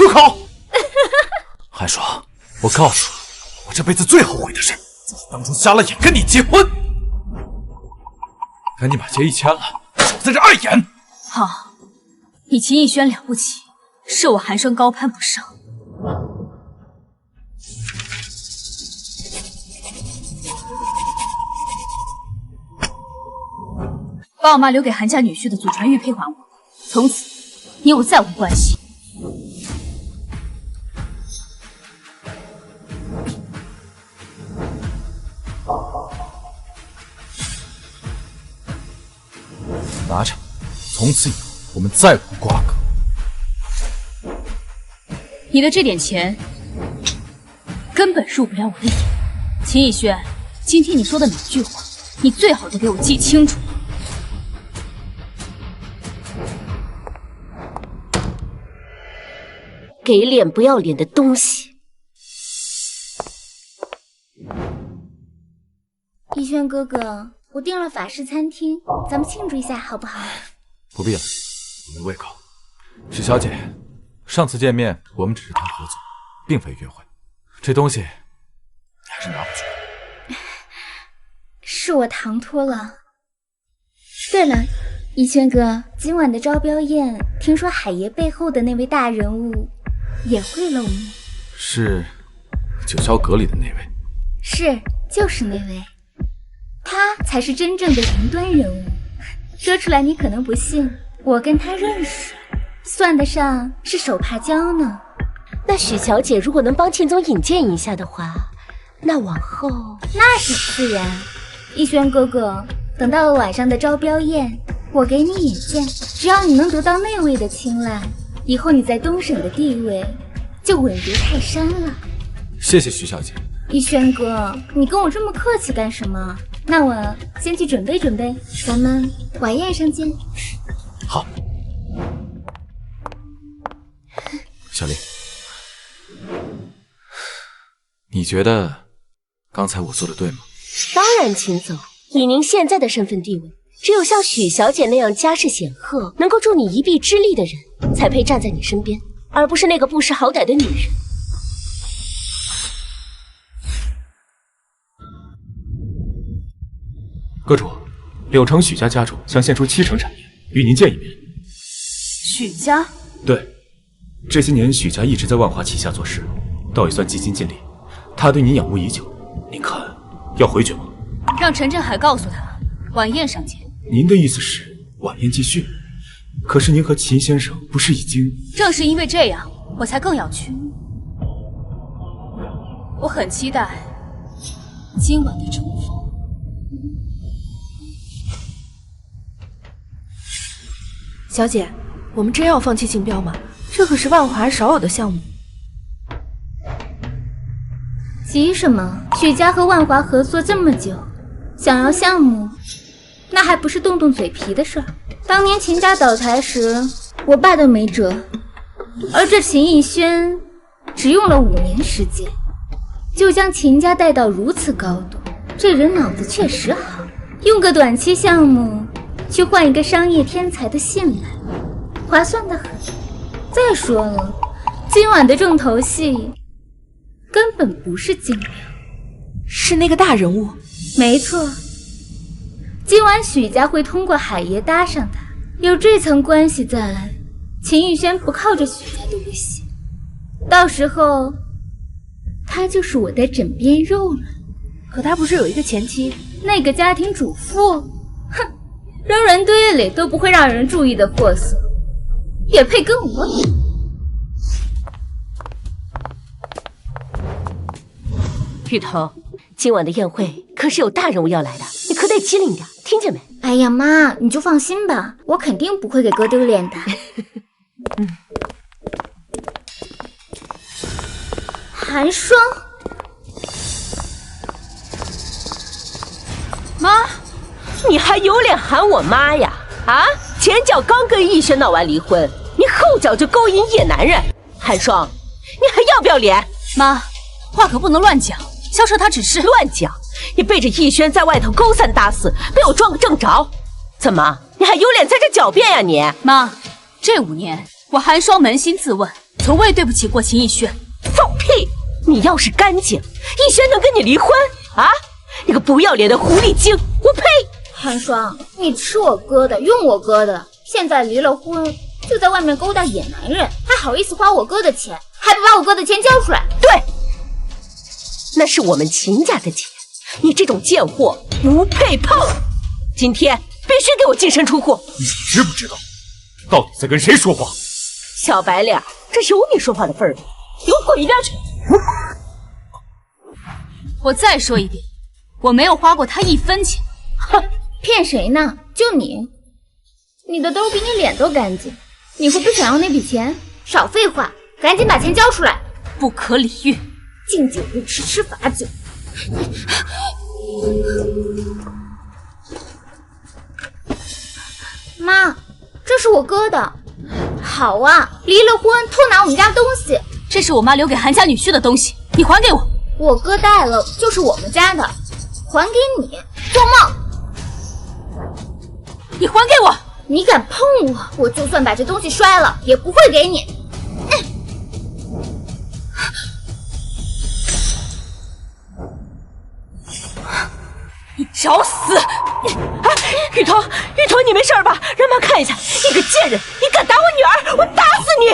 口！寒霜，我告诉你，我这辈子最后悔的事，就是当初瞎了眼跟你结婚。赶紧把协议签了，少在这碍眼。好，你秦逸轩了不起，是我寒霜高攀不上。把我妈留给韩家女婿的祖传玉佩还我，从此你我再无关系。拿着，从此以后我们再无瓜葛。你的这点钱根本入不了我的眼。秦逸轩，今天你说的每句话，你最好都给我记清楚。给脸不要脸的东西！逸轩哥哥，我订了法式餐厅，咱们庆祝一下好不好？不必了，我没胃口。许小姐，上次见面我们只是谈合作，并非约会，这东西你还是拿回去吧。是我唐突了。对了，逸轩哥，今晚的招标宴，听说海爷背后的那位大人物也会露面。是九霄阁里的那位？是，就是那位，他才是真正的云端人物。说出来你可能不信，我跟他认识，算得上是手帕交呢。那许小姐如果能帮秦总引荐一下的话，那往后那是自然。逸轩哥哥，等到了晚上的招标宴，我给你引荐，只要你能得到那位的青睐，以后你在东省的地位就稳如泰山了。谢谢徐小姐。逸轩哥，你跟我这么客气干什么？那我先去准备准备，咱们晚宴上见。好。小丽，你觉得刚才我做的对吗？当然，秦总，以您现在的身份地位，只有像许小姐那样家世显赫，能够助你一臂之力的人，才配站在你身边，而不是那个不识好歹的女人。阁主，柳城许家家主想献出70%产业，与您见一面。许家？对，这些年许家一直在万华旗下做事，倒也算尽心尽力。他对您仰慕已久，您看要回绝吗？让陈振海告诉他，晚宴上见。您的意思是晚宴继续？可是您和秦先生不是已经……正是因为这样，我才更要去。我很期待今晚的重逢。小姐，我们真要放弃竞标吗？这可是万华少有的项目。急什么？许家和万华合作这么久，想要项目，那还不是动动嘴皮的事儿。当年秦家倒台时，我爸都没辙，而这秦逸轩只用了5年时间，就将秦家带到如此高度。这人脑子确实好，用个短期项目去换一个商业天才的信赖，划算得很。再说了，今晚的重头戏根本不是竞标，是那个大人物。没错，今晚许家会通过海爷搭上他，有这层关系在，秦逸轩不靠着许家的威胁，到时候他就是我的枕边肉了。可他不是有一个前妻？那个家庭主妇，哼，扔人堆里都不会让人注意的货色，也配跟我比？芋头，今晚的宴会可是有大人物要来的，你可得机灵点，听见没？哎呀妈，你就放心吧，我肯定不会给哥丢脸的。寒霜，妈，你还有脸喊我妈呀？啊，前脚刚跟逸轩闹完离婚，你后脚就勾引野男人，寒霜，你还要不要脸？妈，话可不能乱讲。萧彻他只是乱讲，你背着逸轩在外头勾三搭四，被我撞个正着。怎么，你还有脸在这狡辩呀你？妈，这5年我寒霜扪心自问，从未对不起过秦逸轩。放屁！你要是干净，逸轩能跟你离婚啊？你个不要脸的狐狸精！我呸！寒霜，你吃我哥的，用我哥的，现在离了婚，就在外面勾搭野男人，还好意思花我哥的钱，还不把我哥的钱交出来？对，那是我们秦家的钱，你这种贱货不配碰！今天必须给我净身出户！你知不知道，到底在跟谁说话？小白脸，这有你说话的份儿吗？给我滚一边去！我再说一遍，我没有花过他1分钱。哼，骗谁呢？就你，你的兜比你脸都干净，你会不想要那笔钱？少废话，赶紧把钱交出来！不可理喻，敬酒不吃吃罚酒。妈，这是我哥的。好啊，离了婚偷拿我们家东西，这是我妈留给韩家女婿的东西，你还给我。我哥带了，就是我们家的，还给你。做梦！你还给我！你敢碰我，我就算把这东西摔了，也不会给你。你找死！雨桐，雨桐，你没事吧？让妈看一下。你个贱人，你敢打我女儿，我打死你！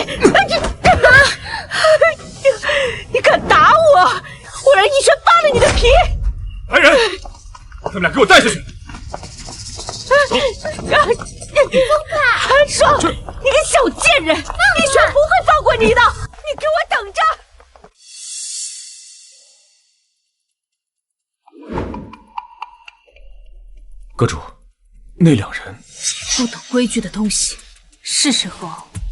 你敢打我，我让逸轩扒了你的皮！来人，把他们俩给我带下去！韩霜，你个小贱人，逸轩不会放过你的，你给我等着！阁主，那2人不懂规矩的东西，是时候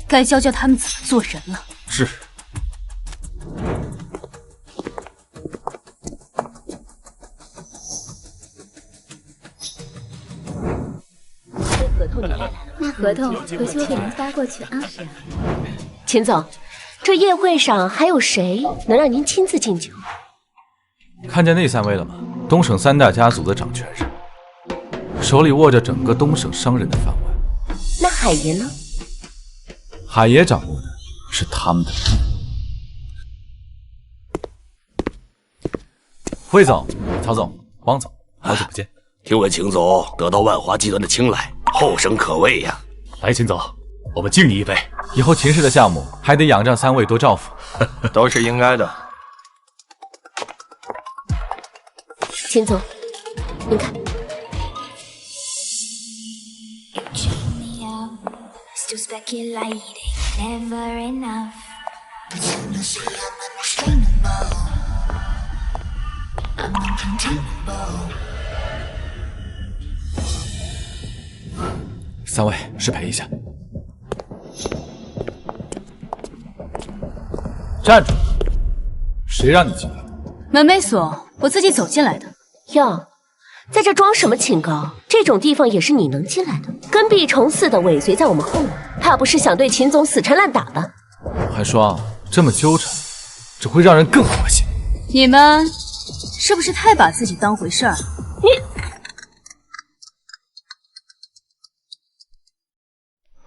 该教教他们怎么做人了。是。那合同回去我给您发过去啊。秦总，这宴会上还有谁能让您亲自敬酒？看见那3位了吗？东省3大家族的掌权人，手里握着整个东省商人的饭碗。那海爷呢？海爷掌握的是他们的命。魏总、曹总、汪总，好久不见。听闻秦总得到万华集团的青睐，后生可畏呀！来，秦总，我们敬你一杯。以后秦氏的项目还得仰仗3位多照拂，都是应该的。秦总，您看。3位失陪一下，站住！谁让你进来的？门没锁，我自己走进来的。哟，在这装什么清高？这种地方也是你能进来的？跟必虫似的尾随在我们后面，怕不是想对秦总死缠烂打吧？寒霜，这么纠缠，只会让人更恶心。你们是不是太把自己当回事儿了？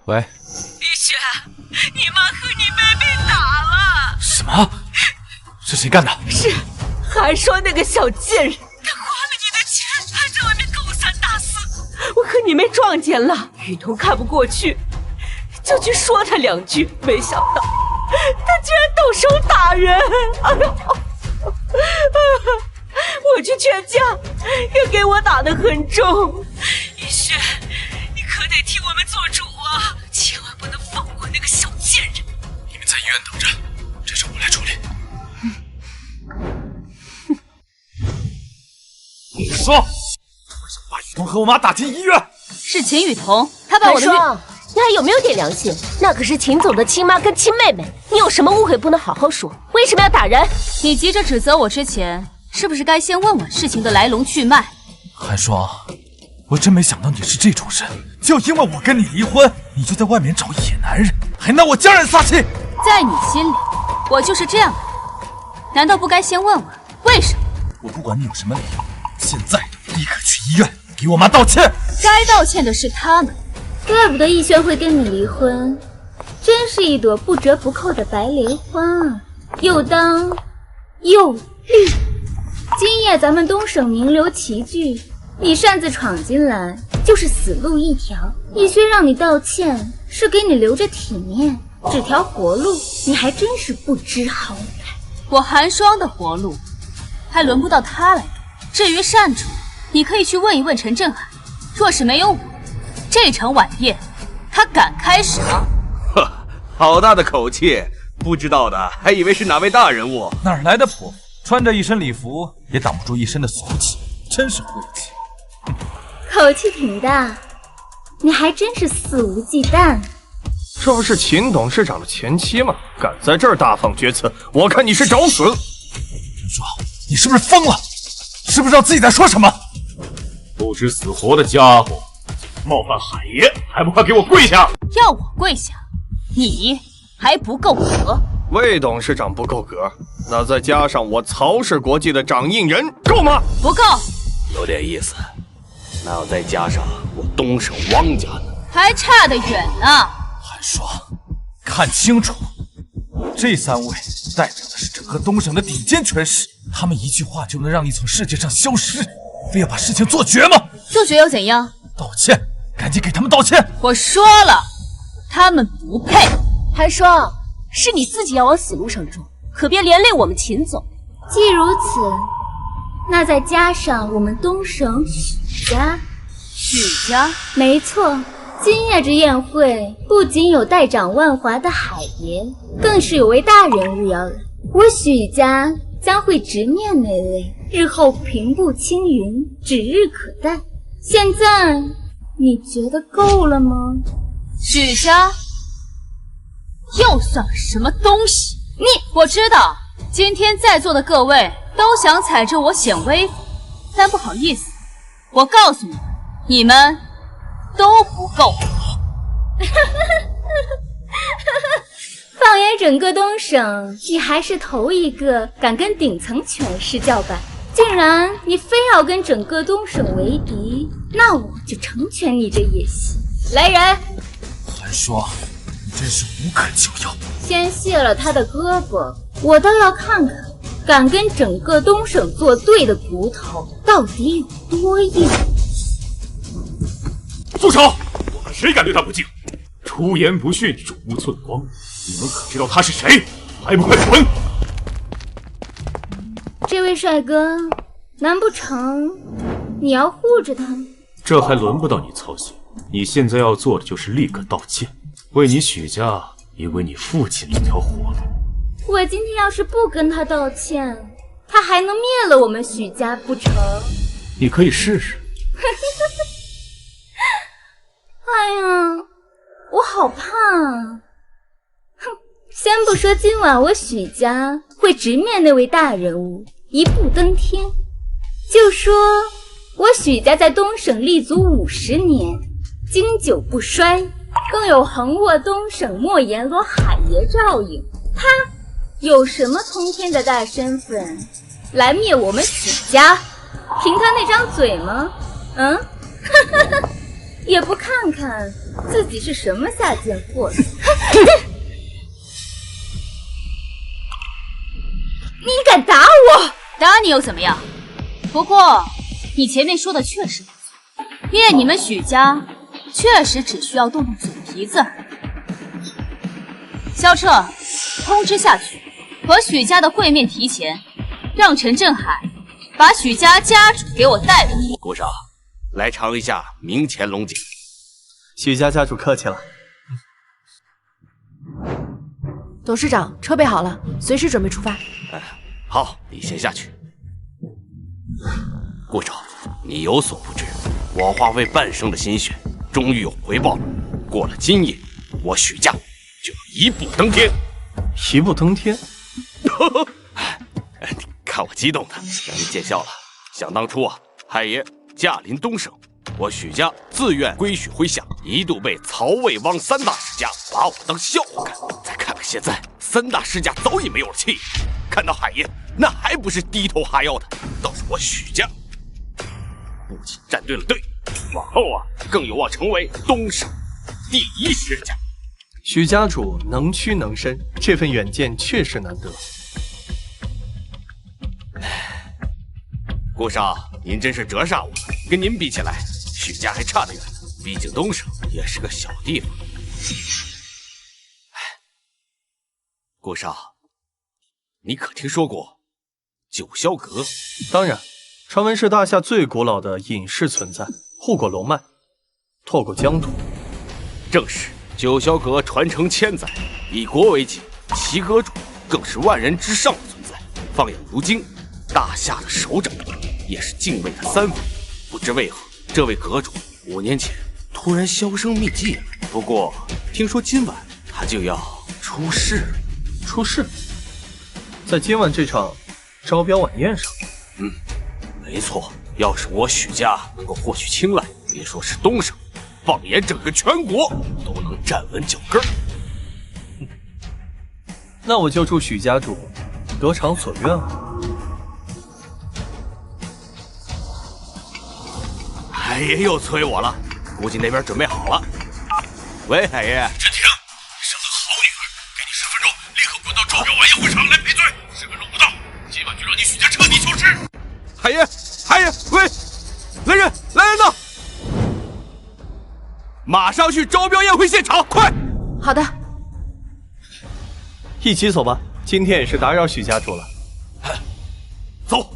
喂，逸轩，你妈和你妹被打了。什么？是谁干的？是韩霜那个小贱人，她花了你的钱，还在外面勾三搭四。我和你妹撞见了，雨桐看不过去，就去说她2句，没想到她居然动手打人。哎呦！我去劝架，也给我打得很重。逸轩，你可得替我们做主啊！千万不能放过那个小贱人。你们在医院等着，这事我来处理。你说，为什么把雨桐和我妈打进医院？是秦雨桐，她把我的霜，你还有没有点良心？那可是秦总的亲妈跟亲妹妹，你有什么误会不能好好说？为什么要打人？你急着指责我之前，是不是该先问问事情的来龙去脉？寒霜，我真没想到你是这种人，就因为我跟你离婚，你就在外面找野男人，还拿我家人撒气。在你心里，我就是这样的人，难道不该先问问为什么？我不管你有什么理由，现在立刻去医院给我妈道歉。该道歉的是他们。怪不得逸轩会跟你离婚，真是一朵不折不扣的白莲花啊，又当又立。今夜咱们东省名流齐聚，你擅自闯进来就是死路一条。逸轩让你道歉是给你留着体面，只条活路你还真是不知好歹。我寒霜的活路还轮不到他来夺。至于善主，你可以去问一问陈振海，若是没有我，这场晚宴他敢开始吗？呵，好大的口气，不知道的还以为是哪位大人物。哪来的泼妇？穿着一身礼服也挡不住一身的俗气，真是晦气。口气挺大，你还真是肆无忌惮。这不是秦董事长的前妻吗？敢在这儿大放厥词，我看你是找死！陈爽，你是不是疯了？知不知道自己在说什么？不知死活的家伙，冒犯海爷，还不快给我跪下！要我跪下，你还不够格。魏董事长不够格，那再加上我曹氏国际的掌印人，够吗？不够，有点意思。那要再加上我东省汪家呢？还差得远呢。寒霜，看清楚，这3位代表的是整个东省的顶尖权势，他们一句话就能让你从世界上消失，非要把事情做绝吗？做绝又怎样？道歉，赶紧给他们道歉！我说了，他们不配。寒霜，是你自己要往死路上撞，可别连累我们秦总。既如此，那再加上我们东省许家。许家？没错，今夜这宴会不仅有代掌万华的海爷，更是有位大人物要来。我许家将会直面那位，日后平步青云，指日可待。现在你觉得够了吗？许家又算什么东西？我知道，今天在座的各位都想踩着我显威，但不好意思，我告诉你们，你们都不够。放眼整个东省，你还是头一个敢跟顶层权势叫板。竟然你非要跟整个东省为敌，那我就成全你这野心。来人！寒霜，你真是无可救药。先卸了他的胳膊，我倒要看看敢跟整个东省作对的骨头到底有多硬。住手！我们谁敢对他不敬？出言不逊，手无寸光。你们可知道他是谁？还不快滚！这位帅哥，难不成你要护着他？这还轮不到你操心。你现在要做的就是立刻道歉，为你许家，也为你父亲留条活路。我今天要是不跟他道歉，他还能灭了我们许家不成？你可以试试。哎呀，我好怕啊！哼，先不说今晚我许家会直面那位大人物，一步登天，就说我许家在东省立足50年，经久不衰，更有横卧东省莫言罗海爷照应。他有什么通天的大身份来灭我们许家？凭他那张嘴吗？也不看看自己是什么下贱货色。你敢打我？打你又怎么样？不过你前面说的确实不错，灭你们许家确实只需要动动嘴皮子。萧彻，通知下去，和许家的会面提前，让陈振海把许家家主给我带回去。顾少，来尝一下明前龙井。许家家主客气了。董事长，车备好了，随时准备出发。好，你先下去。顾少，你有所不知，我花费半生的心血，终于有回报了。过了今夜，我许家就要一步登天。一步登天？你看我激动的，让你见笑了。想当初啊，海爷驾临东省，我许家自愿归许麾下，一度被曹魏汪3大世家把我当笑话看。再看看现在，3大世家早已没有了气，看到海爷，那还不是低头哈腰的？倒是我许家，不仅站对了队，往后啊更有望成为东省第1世家。许家主能屈能伸，这份远见确实难得。顾少，您真是折煞我了。跟您比起来，许家还差得远，毕竟东省也是个小地方。顾少，你可听说过九霄阁？当然，传闻是大夏最古老的隐士存在，护过龙脉，拓过疆土。正是，九霄阁传承千载，以国为己，其阁主更是万人之上的存在。放眼如今，大夏的首长也是敬畏他3分。不知为何，这位阁主5年前突然销声匿迹了。不过听说今晚他就要出世了。出世？在今晚这场招标晚宴上？没错。要是我许家能够获取青睐，别说是东省，放眼整个全国都能站稳脚跟。那我就祝许家主得偿所愿了。海爷又催我了，估计那边准备好了。喂，海爷。振听，你生了个好女儿，给你10分钟，立刻滚到招标晚宴会场来赔罪。10分钟不到，今晚就让你许家彻底消失。海爷，海爷，喂，来人呐！马上去招标宴会现场，快！好的，一起走吧，今天也是打扰许家主了。走。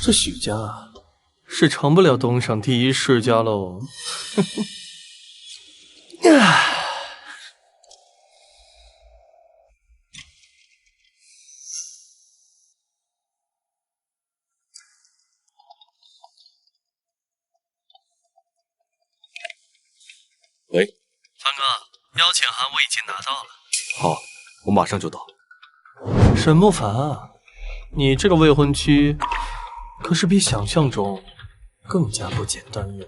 这许家是成不了东省第1世家喽。喂，凡哥，邀请函我已经拿到了。好，我马上就到。沈不凡啊，你这个未婚妻可是比想象中更加不简单哟。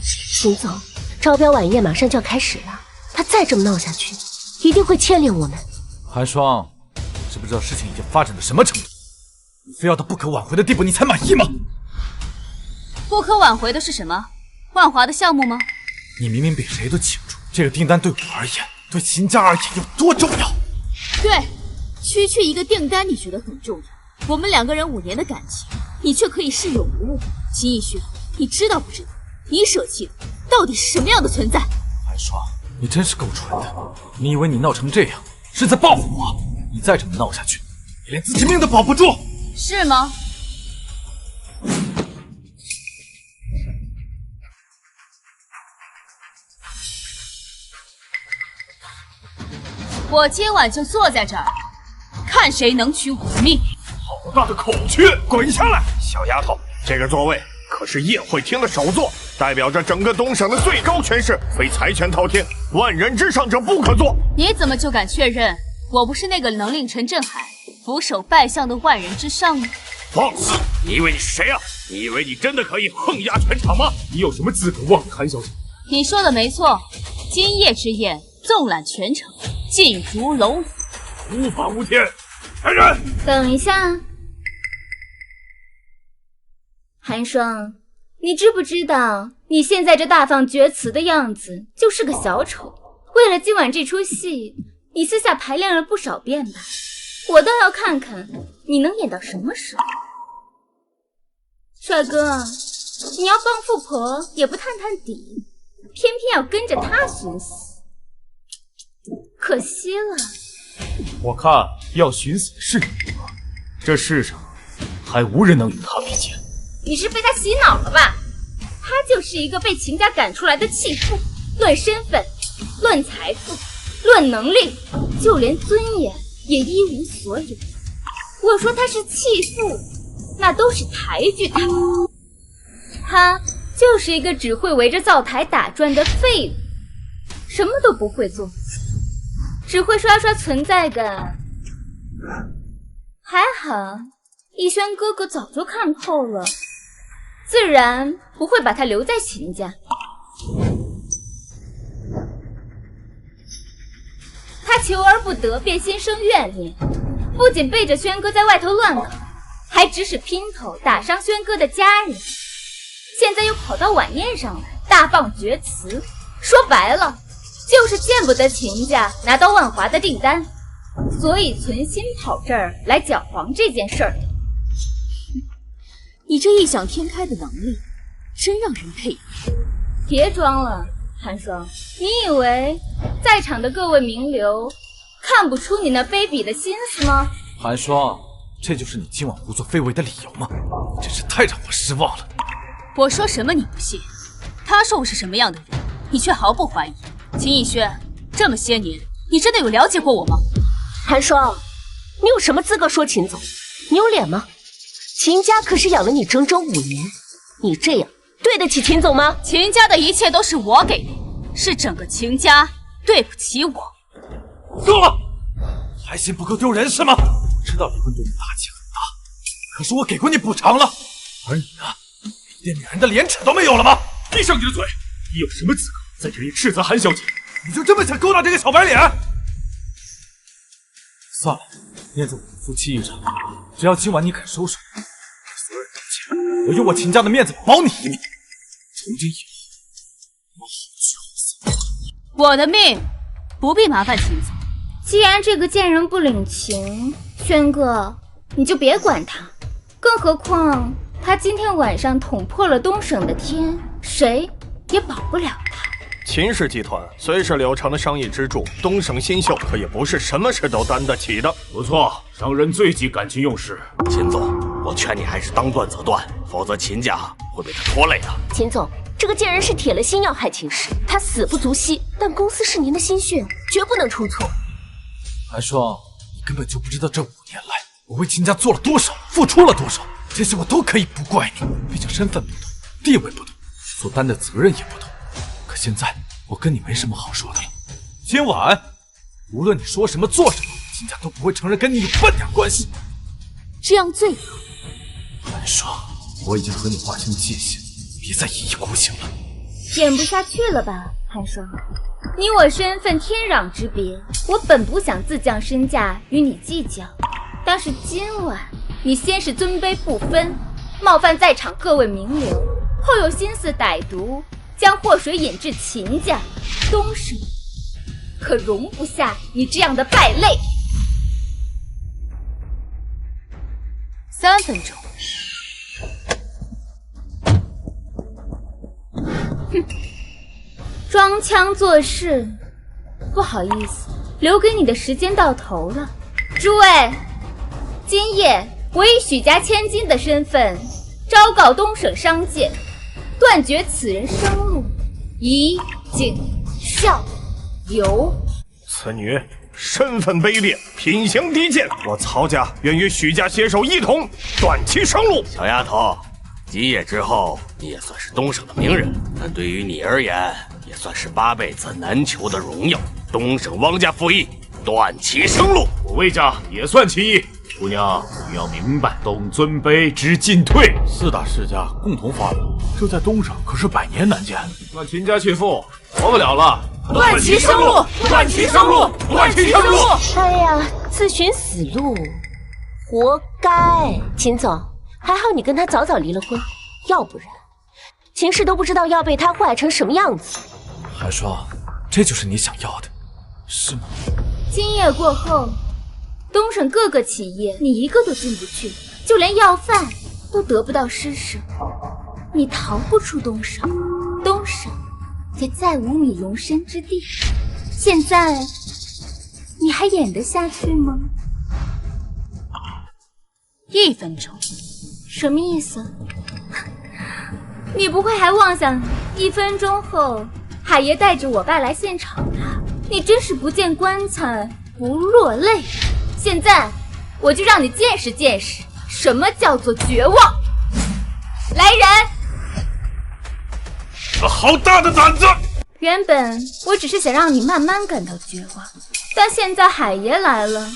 秦总，招标晚宴马上就要开始了，他再这么闹下去，一定会牵连我们。寒霜，知不知道事情已经发展到什么程度？你非要到不可挽回的地步，你才满意吗？不可挽回的是什么？万华的项目吗？你明明比谁都清楚，这个订单对我而言，对秦家而言有多重要。对，区一个订单你觉得很重要，我们2个人5年的感情，你却可以视有无物。秦逸轩，你知道不知道，你舍弃的到底是什么样的存在？寒霜，你真是够蠢的！你以为你闹成这样是在报复我？你再这么闹下去，你连自己命都保不住。是吗？我今晚就坐在这儿，看谁能取我的命。好大的口气！滚下来，小丫头，这个座位可是宴会厅的首座，代表着整个东省的最高权势，非财权滔天，万人之上者不可坐。你怎么就敢确认我不是那个能令陈震海俯首拜相的万人之上呢？放肆！你以为你是谁啊？你以为你真的可以横压全场吗？你有什么资格妄议韩小姐？你说的没错，今夜之宴纵览全城，尽如龙虎，无法无天。来人！等一下，寒霜，你知不知道你现在这大放厥词的样子就是个小丑？为了今晚这出戏，你私下排练了不少遍吧？我倒要看看你能演到什么时候。帅哥，你要帮富婆也不探探底，偏偏要跟着他寻死，可惜了。我看要寻死的是你，这世上还无人能与他比肩。你是被他洗脑了吧？他就是一个被秦家赶出来的弃妇，论身份，论财富，论能力，就连尊严也一无所有。我说他是弃妇，那都是抬举他。他就是一个只会围着灶台打转的废物，什么都不会做，只会刷刷存在感。还好逸轩哥哥早就看透了，自然不会把他留在秦家。他求而不得，便心生怨念，不仅背着轩哥在外头乱搞，还只是姘头打伤轩哥的家人，现在又跑到晚宴上来大放厥词，说白了就是见不得秦家拿到万华的订单，所以存心跑这儿来搅黄这件事儿。你这异想天开的能力，真让人佩服。别装了，寒霜，你以为在场的各位名流看不出你那卑鄙的心思吗？寒霜，这就是你今晚胡作非为的理由吗？你真是太让我失望了。我说什么你不信，他说我是什么样的人，你却毫不怀疑。秦逸轩，这么些年，你真的有了解过我吗？寒霜，你有什么资格说秦总？你有脸吗？秦家可是养了你整整5年，你这样对得起秦总吗？秦家的一切都是我给的，是整个秦家对不起我。够了，还嫌不够丢人是吗？我知道离婚对你打击很大，可是我给过你补偿了，而你呢，一点女人的廉耻都没有了吗？闭上你的嘴！你有什么资格在这里斥责韩小姐？你就这么想勾搭这个小白脸？算了，念在我们夫妻一场，只要今晚你肯收手，给所有人道歉，我用我秦家的面子保你一命。从今以后，我好聚好散。我的命不必麻烦秦总。既然这个贱人不领情，轩哥你就别管他，更何况他今天晚上捅破了东省的天，谁也保不了他。秦氏集团虽是柳城的商业支柱，东省新秀可也不是什么事都担得起的。不错，商人最忌感情用事。秦总，我劝你还是当断则断，否则秦家会被他拖累的。秦总，这个贱人是铁了心要害秦氏，他死不足惜，但公司是您的心血，绝不能出错。寒霜，你根本就不知道这5年来我为秦家做了多少，付出了多少，这些我都可以不怪你，毕竟身份不同，地位不同，所担的责任也不同。可现在我跟你没什么好说的了，今晚无论你说什么做什么，秦家都不会承认跟你有半点关系。这样最好。寒霜，我已经和你划清界限，别再一意孤行了。演不下去了吧，寒霜？你我身份天壤之别，我本不想自降身价与你计较，但是今晚你先是尊卑不分，冒犯在场各位名流，后有心思歹毒，将祸水引至秦家，东省可容不下你这样的败类。3分钟。哼，装腔作势，不好意思，留给你的时间到头了。诸位，今夜我以许家千金的身份，昭告东省商界，断绝此人生路，以儆效尤。此女身份卑劣，品行低贱，我曹家愿与许家携手一同断其生路。小丫头，几夜之后你也算是东省的名人，但对于你而言，也算是8辈子难求的荣耀。东省汪家附议，断其生路。我魏家也算其一。姑娘，你要明白，东尊卑知进退。4大世家共同发文，这在东省可是100年难见。那秦家去父活不了了。断其生路，断其生路，断其生路！哎呀，自寻死路，活该。秦总，还好你跟他早早离了婚，要不然秦氏都不知道要被他祸害成什么样子。寒霜，这就是你想要的，是吗？今夜过后，东省各个企业你一个都进不去，就连要饭都得不到施舍，你逃不出东省，东省也再无你容身之地。现在你还演得下去吗？1分钟。什么意思？你不会还妄想1分钟后海爷带着我爸来现场吧？你真是不见棺材不落泪。现在我就让你见识见识什么叫做绝望。来人！好大的胆子！原本我只是想让你慢慢感到绝望，但现在海爷来了，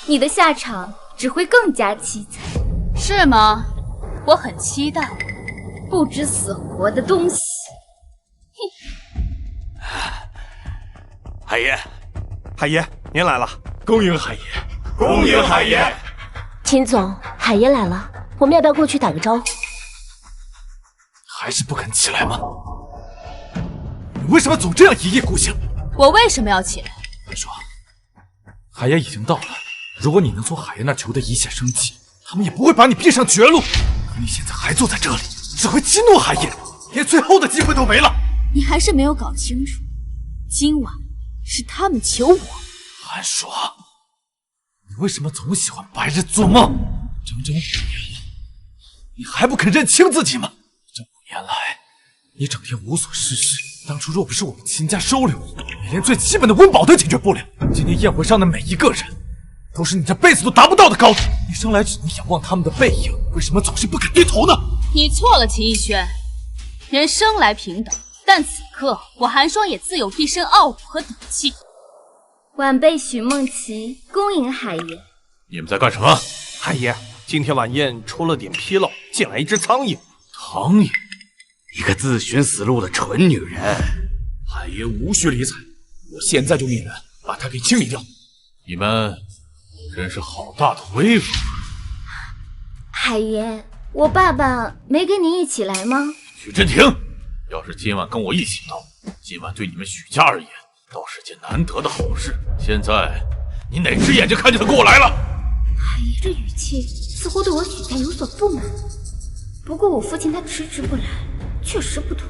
你的下场只会更加凄惨。是吗？我很期待。不知死活的东西！海爷，海爷，您来了，恭迎海爷，恭迎海爷。秦总，海爷来了。我们要不要过去打个招呼？还是不肯起来吗？你为什么总这样一意孤行？我为什么要起来？我说，海爷已经到了，如果你能从海爷那求得一线生机，他们也不会把你逼上绝路。可你现在还坐在这里，只会激怒海爷，连最后的机会都没了。你还是没有搞清楚，今晚是他们求我。韩爽，你为什么总喜欢白日做梦？整整5年了，你还不肯认清自己吗？这5年来，你整天无所事事。当初若不是我们秦家收留你，你连最基本的温饱都解决不了。今天宴会上的每一个人，都是你这辈子都达不到的高度。你生来只能仰望他们的背影，为什么总是不肯低头呢？你错了，秦逸轩。人生来平等，但此刻我寒霜也自有一身傲骨和底气。晚辈许梦琪恭迎海爷。你们在干什么？海爷，今天晚宴出了点纰漏，进来一只苍蝇。苍蝇？一个自寻死路的蠢女人。海爷无需理睬，我现在就命人把她给清理掉。你们真是好大的威风！海爷，我爸爸没跟您一起来吗？许真婷，要是今晚跟我一起到，今晚对你们许家而言倒是件难得的好事。现在你哪只眼睛看见他跟我来了？海爷这语气似乎对我许家有所不满。不过我父亲他迟迟不来，确实不妥。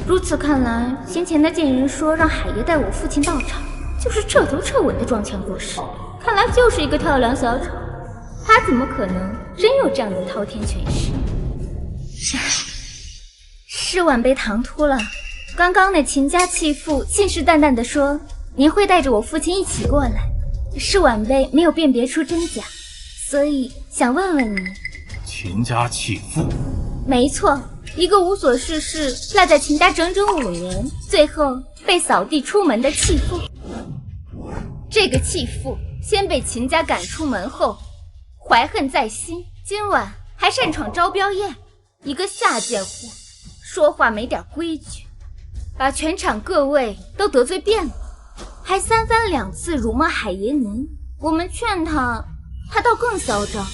如此看来，先前那贱人说让海爷带我父亲到场，就是彻头彻尾的装腔作势。看来就是一个跳梁小丑，他怎么可能真有这样的滔天权势？是晚辈唐突了。刚刚那秦家弃妇信誓旦旦地说您会带着我父亲一起过来，是晚辈没有辨别出真假，所以想问问你。秦家弃妇？没错，一个无所事事赖在秦家整整5年，最后被扫地出门的弃妇。这个弃妇先被秦家赶出门后，怀恨在心，今晚还擅闯招标宴，一个下贱货，说话没点规矩，把全场各位都得罪遍了，还3番2次辱骂海爷您。我们劝他，他倒更嚣张，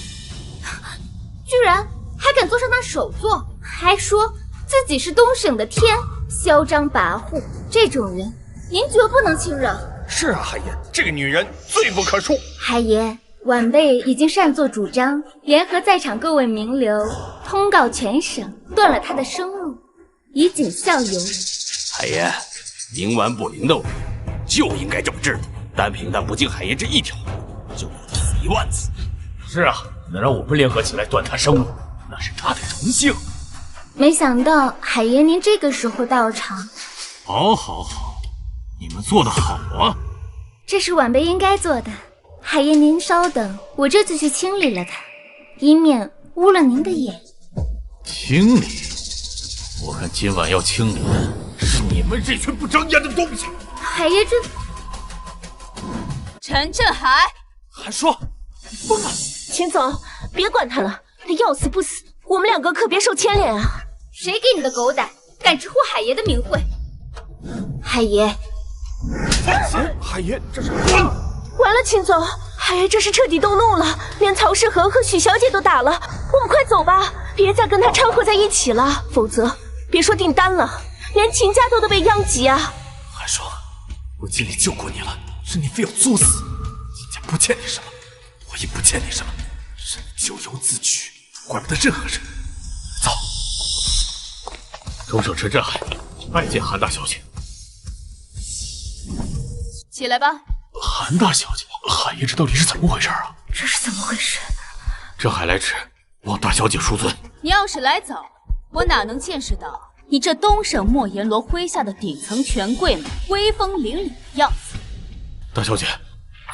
居然还敢坐上那首座，还说自己是东省的天，嚣张跋扈，这种人您绝不能轻饶。是啊，海爷，这个女人罪不可恕。海爷，晚辈已经擅作主张，联合在场各位名流，通告全省，断了他的生路，以儆效尤。海爷，冥顽不灵的我就应该这么治你，单凭他不敬海爷这一条，就够他死1万次。是啊，能让我们联合起来断他生路，那是他的荣幸。没想到海爷您这个时候到场。好，好，好，你们做得好啊！这是晚辈应该做的。海爷您稍等，我这就去清理了他，以免污了您的眼。清理？我看今晚要清理的是你们这群不长眼的东西。海爷这……陈振海，韩霜，你疯了！秦总，别管他了，他要死不死，我们2个可别受牵连啊！谁给你的狗胆，敢直呼海爷的名讳？海爷，海爷，这是完了，秦总，海爷这是彻底动怒了，连曹世恒和许小姐都打了。我们快走吧，别再跟他掺和在一起了，否则别说订单了，连秦家都被殃及啊！韩霜，我尽力救过你了，是你非要作死。秦家不欠你什么，我也不欠你什么，是你咎由自取，怪不得任何人。走。东省陈振海，拜见韩大小姐。起来吧。韩大小姐，海爷这到底是怎么回事啊？这是怎么回事？振海来迟，望大小姐恕罪。你要是来早，我哪能见识到你这东省莫言罗麾下的顶层权贵们威风凛凛的样子？大小姐，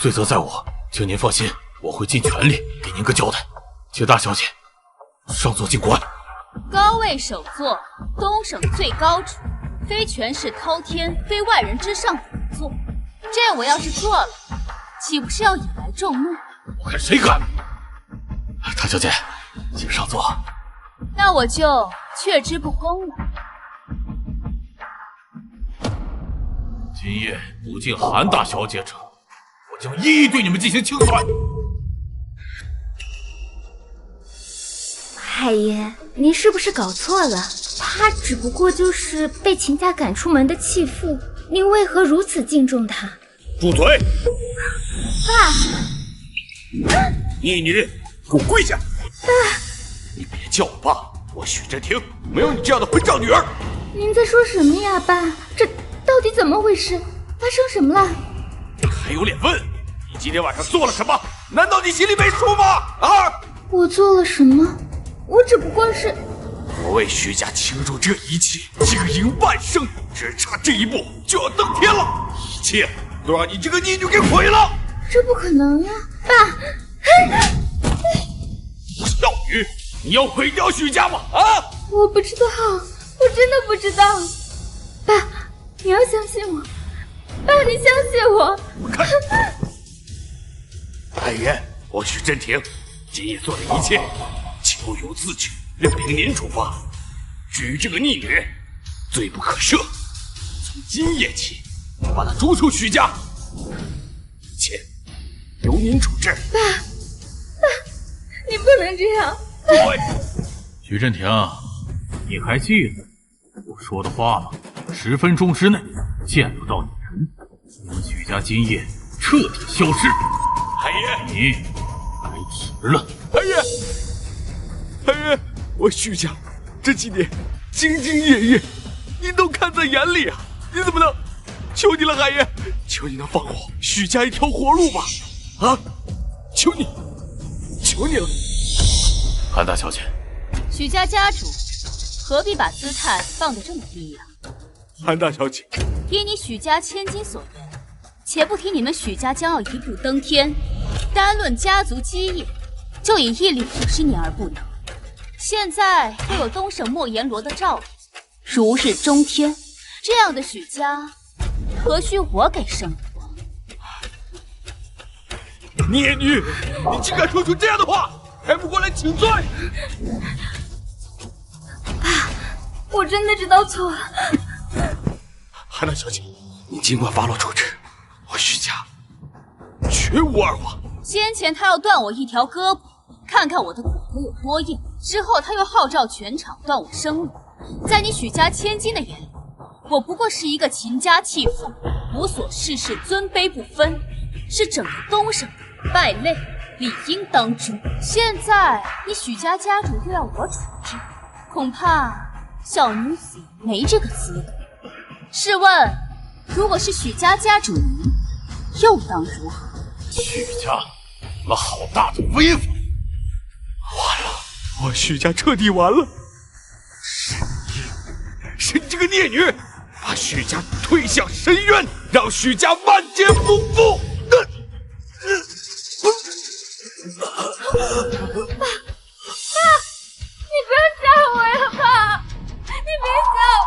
罪责在我，请您放心，我会尽全力给您个交代。请大小姐上座进观。高位首座，东省最高处，非权势滔天，非外人之上可坐。这我要是做了，岂不是要引来众怒？我看谁敢！大小姐，请上座。那我就却之不恭了。今夜不敬韩大小姐者，我将一一对你们进行清算。海爷，您是不是搞错了？他只不过就是被秦家赶出门的弃妇，您为何如此敬重他？住嘴！爸！逆女，给我跪下！爸！你别叫我爸，我许真庭没有你这样的混账女儿。您在说什么呀，爸？这到底怎么回事？发生什么了？还有脸问？你今天晚上做了什么？难道你心里没数吗？啊！我做了什么？我只不过是……我为徐家倾注这一切，经营半生，只差这一步就要登天了，一切都让你这个逆女给毁了。这不可能呀，爸！少女，你要毁掉徐家吗？啊！我不知道，我真的不知道。爸，你要相信我，爸，你相信我。我看。海爷，我许真庭今夜做的一切，咎由自取，任凭您处罚。至于这个逆女，罪不可赦。从今夜起，我把她逐出徐家，一切由您处置。爸，你不能这样。对，徐振庭，你还记得我说的话吗？10分钟之内见不到你人，我们许家今夜彻底消失。海爷，你该迟了。海爷，我许家这几年兢兢业业，您都看在眼里啊！您怎么能？求你了，海爷，求你能放过许家一条活路吧！啊，求你了！韩大小姐，许家家主何必把姿态放得这么低呀？韩大小姐，依你许家千金所言，且不提你们许家将要一步登天，单论家族基业，就以150年而不能。现在又有东省莫言罗的照应，如日中天，这样的许家，何须我给生活？孽女，你竟敢说出这样的话，还不过来请罪！爸，我真的知道错了。韩大小姐，你尽管发落处置，我许家绝无二话。先前他要断我一条胳膊，看看我的骨头有多硬；之后他又号召全场断我生路。在你许家千金的眼里，我不过是一个秦家弃妇，无所事事，尊卑不分，是整个东省的败类，理应当诛。现在你许家家主又要我处置，恐怕小女子没这个资格。试问，如果是许家家主您，又当如何？许家有了好大的威风！完了，我许家彻底完了！是你这个孽女，把许家推向深渊，让许家万劫不复！爸，你不要吓我呀，爸！你别吓我！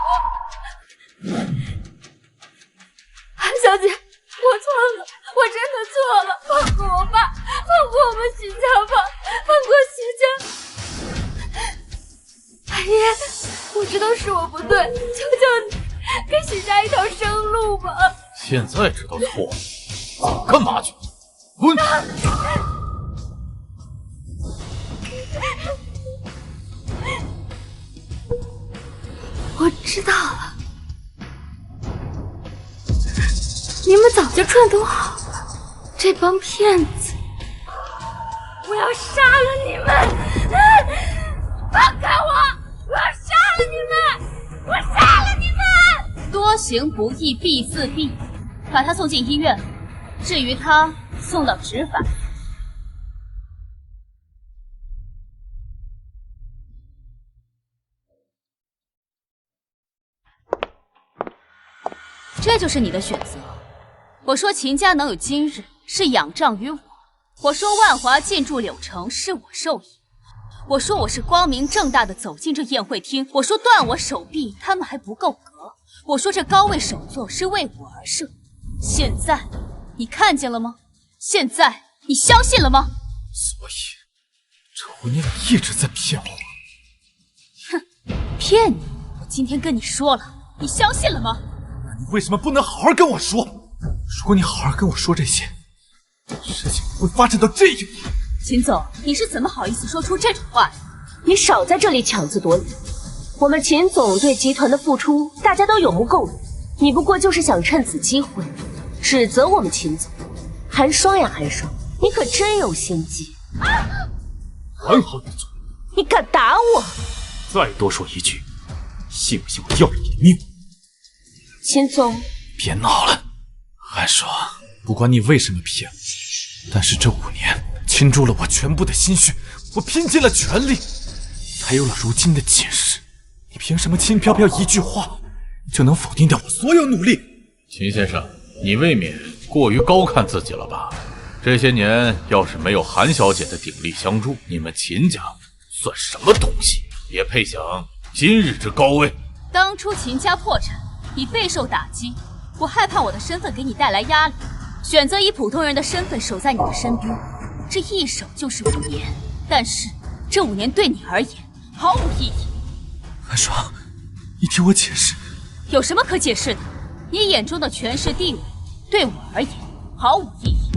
韩小姐，我错了，我真的错了，放过我爸，放过我们许家吧，放过许家。海爷，我知道是我不对，求求你，给许家一条生路吧。现在知道错了，早干嘛去？滚！我知道了，你们早就串通好了，这帮骗子！我要杀了你们！放开我！我要杀了你们！我杀了你们！多行不义必自毙，把他送进医院。至于他，送到执法。这就是你的选择。我说秦家能有今日，是仰仗于我；我说万华进驻柳城，是我授意；我说我是光明正大的走进这宴会厅；我说断我手臂，他们还不够格；我说这高位首座是为我而设。现在你看见了吗？现在你相信了吗？所以，这5年里一直在骗我。哼，骗你！我今天跟你说了，你相信了吗？那你为什么不能好好跟我说？如果你好好跟我说这些，事情不会发展到这一步。秦总，你是怎么好意思说出这种话的？你少在这里强词夺理。我们秦总对集团的付出，大家都有目共睹。你不过就是想趁此机会指责我们秦总。寒霜呀，寒霜，你可真有心机！管好你的嘴！你敢打我？再多说一句，信不信我要了你的命？秦总，别闹了，寒霜，不管你为什么骗我，但是这5年倾注了我全部的心血，我拼尽了全力，才有了如今的今日。你凭什么轻飘飘一句话就能否定掉我所有努力？秦先生，你未免过于高看自己了吧？这些年要是没有韩小姐的鼎力相助，你们秦家算什么东西？也配享今日之高位。当初秦家破产，你备受打击，我害怕我的身份给你带来压力，选择以普通人的身份守在你的身边，这一守就是5年。但是这5年对你而言毫无意义。寒霜，你听我解释。有什么可解释的？你眼中的权势地位，对我而言毫无意义。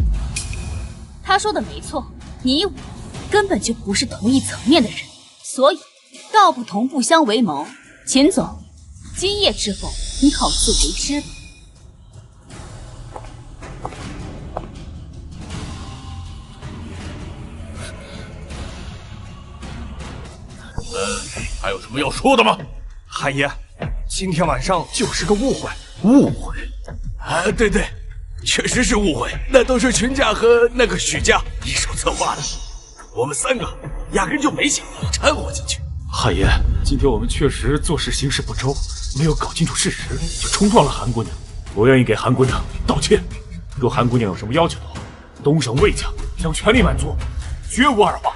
他说的没错，你我根本就不是同一层面的人，所以道不同不相为谋。秦总，今夜之后你好自为之吧。还有什么要说的吗？海爷，今天晚上就是个误会。误会？啊，对，确实是误会，那都是群家和那个许家一手策划的，我们3个压根就没想要掺和进去。海爷，今天我们确实做事行事不周，没有搞清楚事实，就冲撞了韩姑娘。我愿意给韩姑娘道歉。若韩姑娘有什么要求的话，东省魏家将全力满足，绝无二话。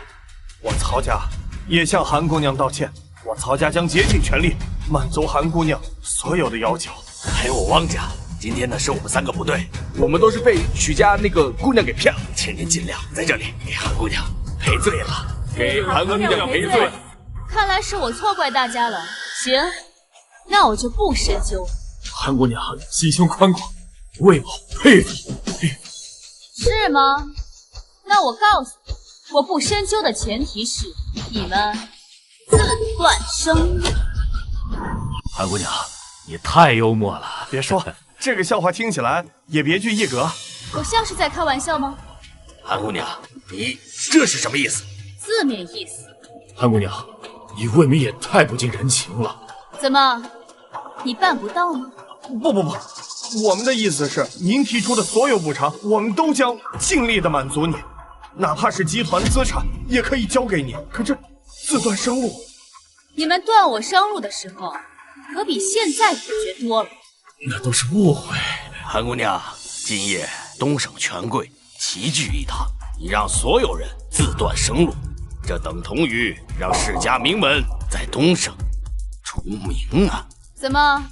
我曹家也向韩姑娘道歉，我曹家将竭尽全力满足韩姑娘所有的要求。还有我汪家，今天呢是我们3个不对，我们都是被许家那个姑娘给骗了，请您尽量在这里给韩姑娘赔罪了，给韩姑娘赔罪。看来是我错怪大家了。行，那我就不深究了。韩姑娘心胸宽广，魏某佩服。是吗？那我告诉你，我不深究的前提是你们自断生路。韩姑娘，你太幽默了。别说，这个笑话听起来也别具一格。我像是在开玩笑吗？韩姑娘，你这是什么意思？字面意思。韩姑娘，你未免也太不近人情了。怎么，你办不到吗？不，我们的意思是，您提出的所有补偿，我们都将尽力的满足你，哪怕是集团资产也可以交给你。可这自断生路，你们断我生路的时候，可比现在决绝多了。那都是误会。韩姑娘，今夜东省权贵齐聚一堂，你让所有人自断生路，这等同于让世家名门在东省除名啊！怎么，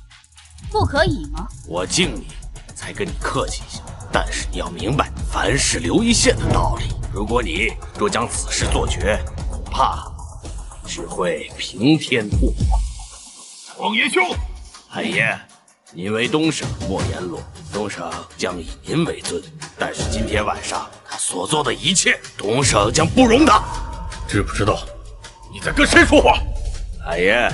不可以吗？我敬你，才跟你客气一下。但是你要明白，凡事留一线的道理。如果你若将此事做绝，恐怕只会平添祸祸。王爷兄，海爷，您为东省莫言罗，东省将以您为尊。但是今天晚上他所做的一切，东省将不容他。知不知道你在跟谁说话？海爷，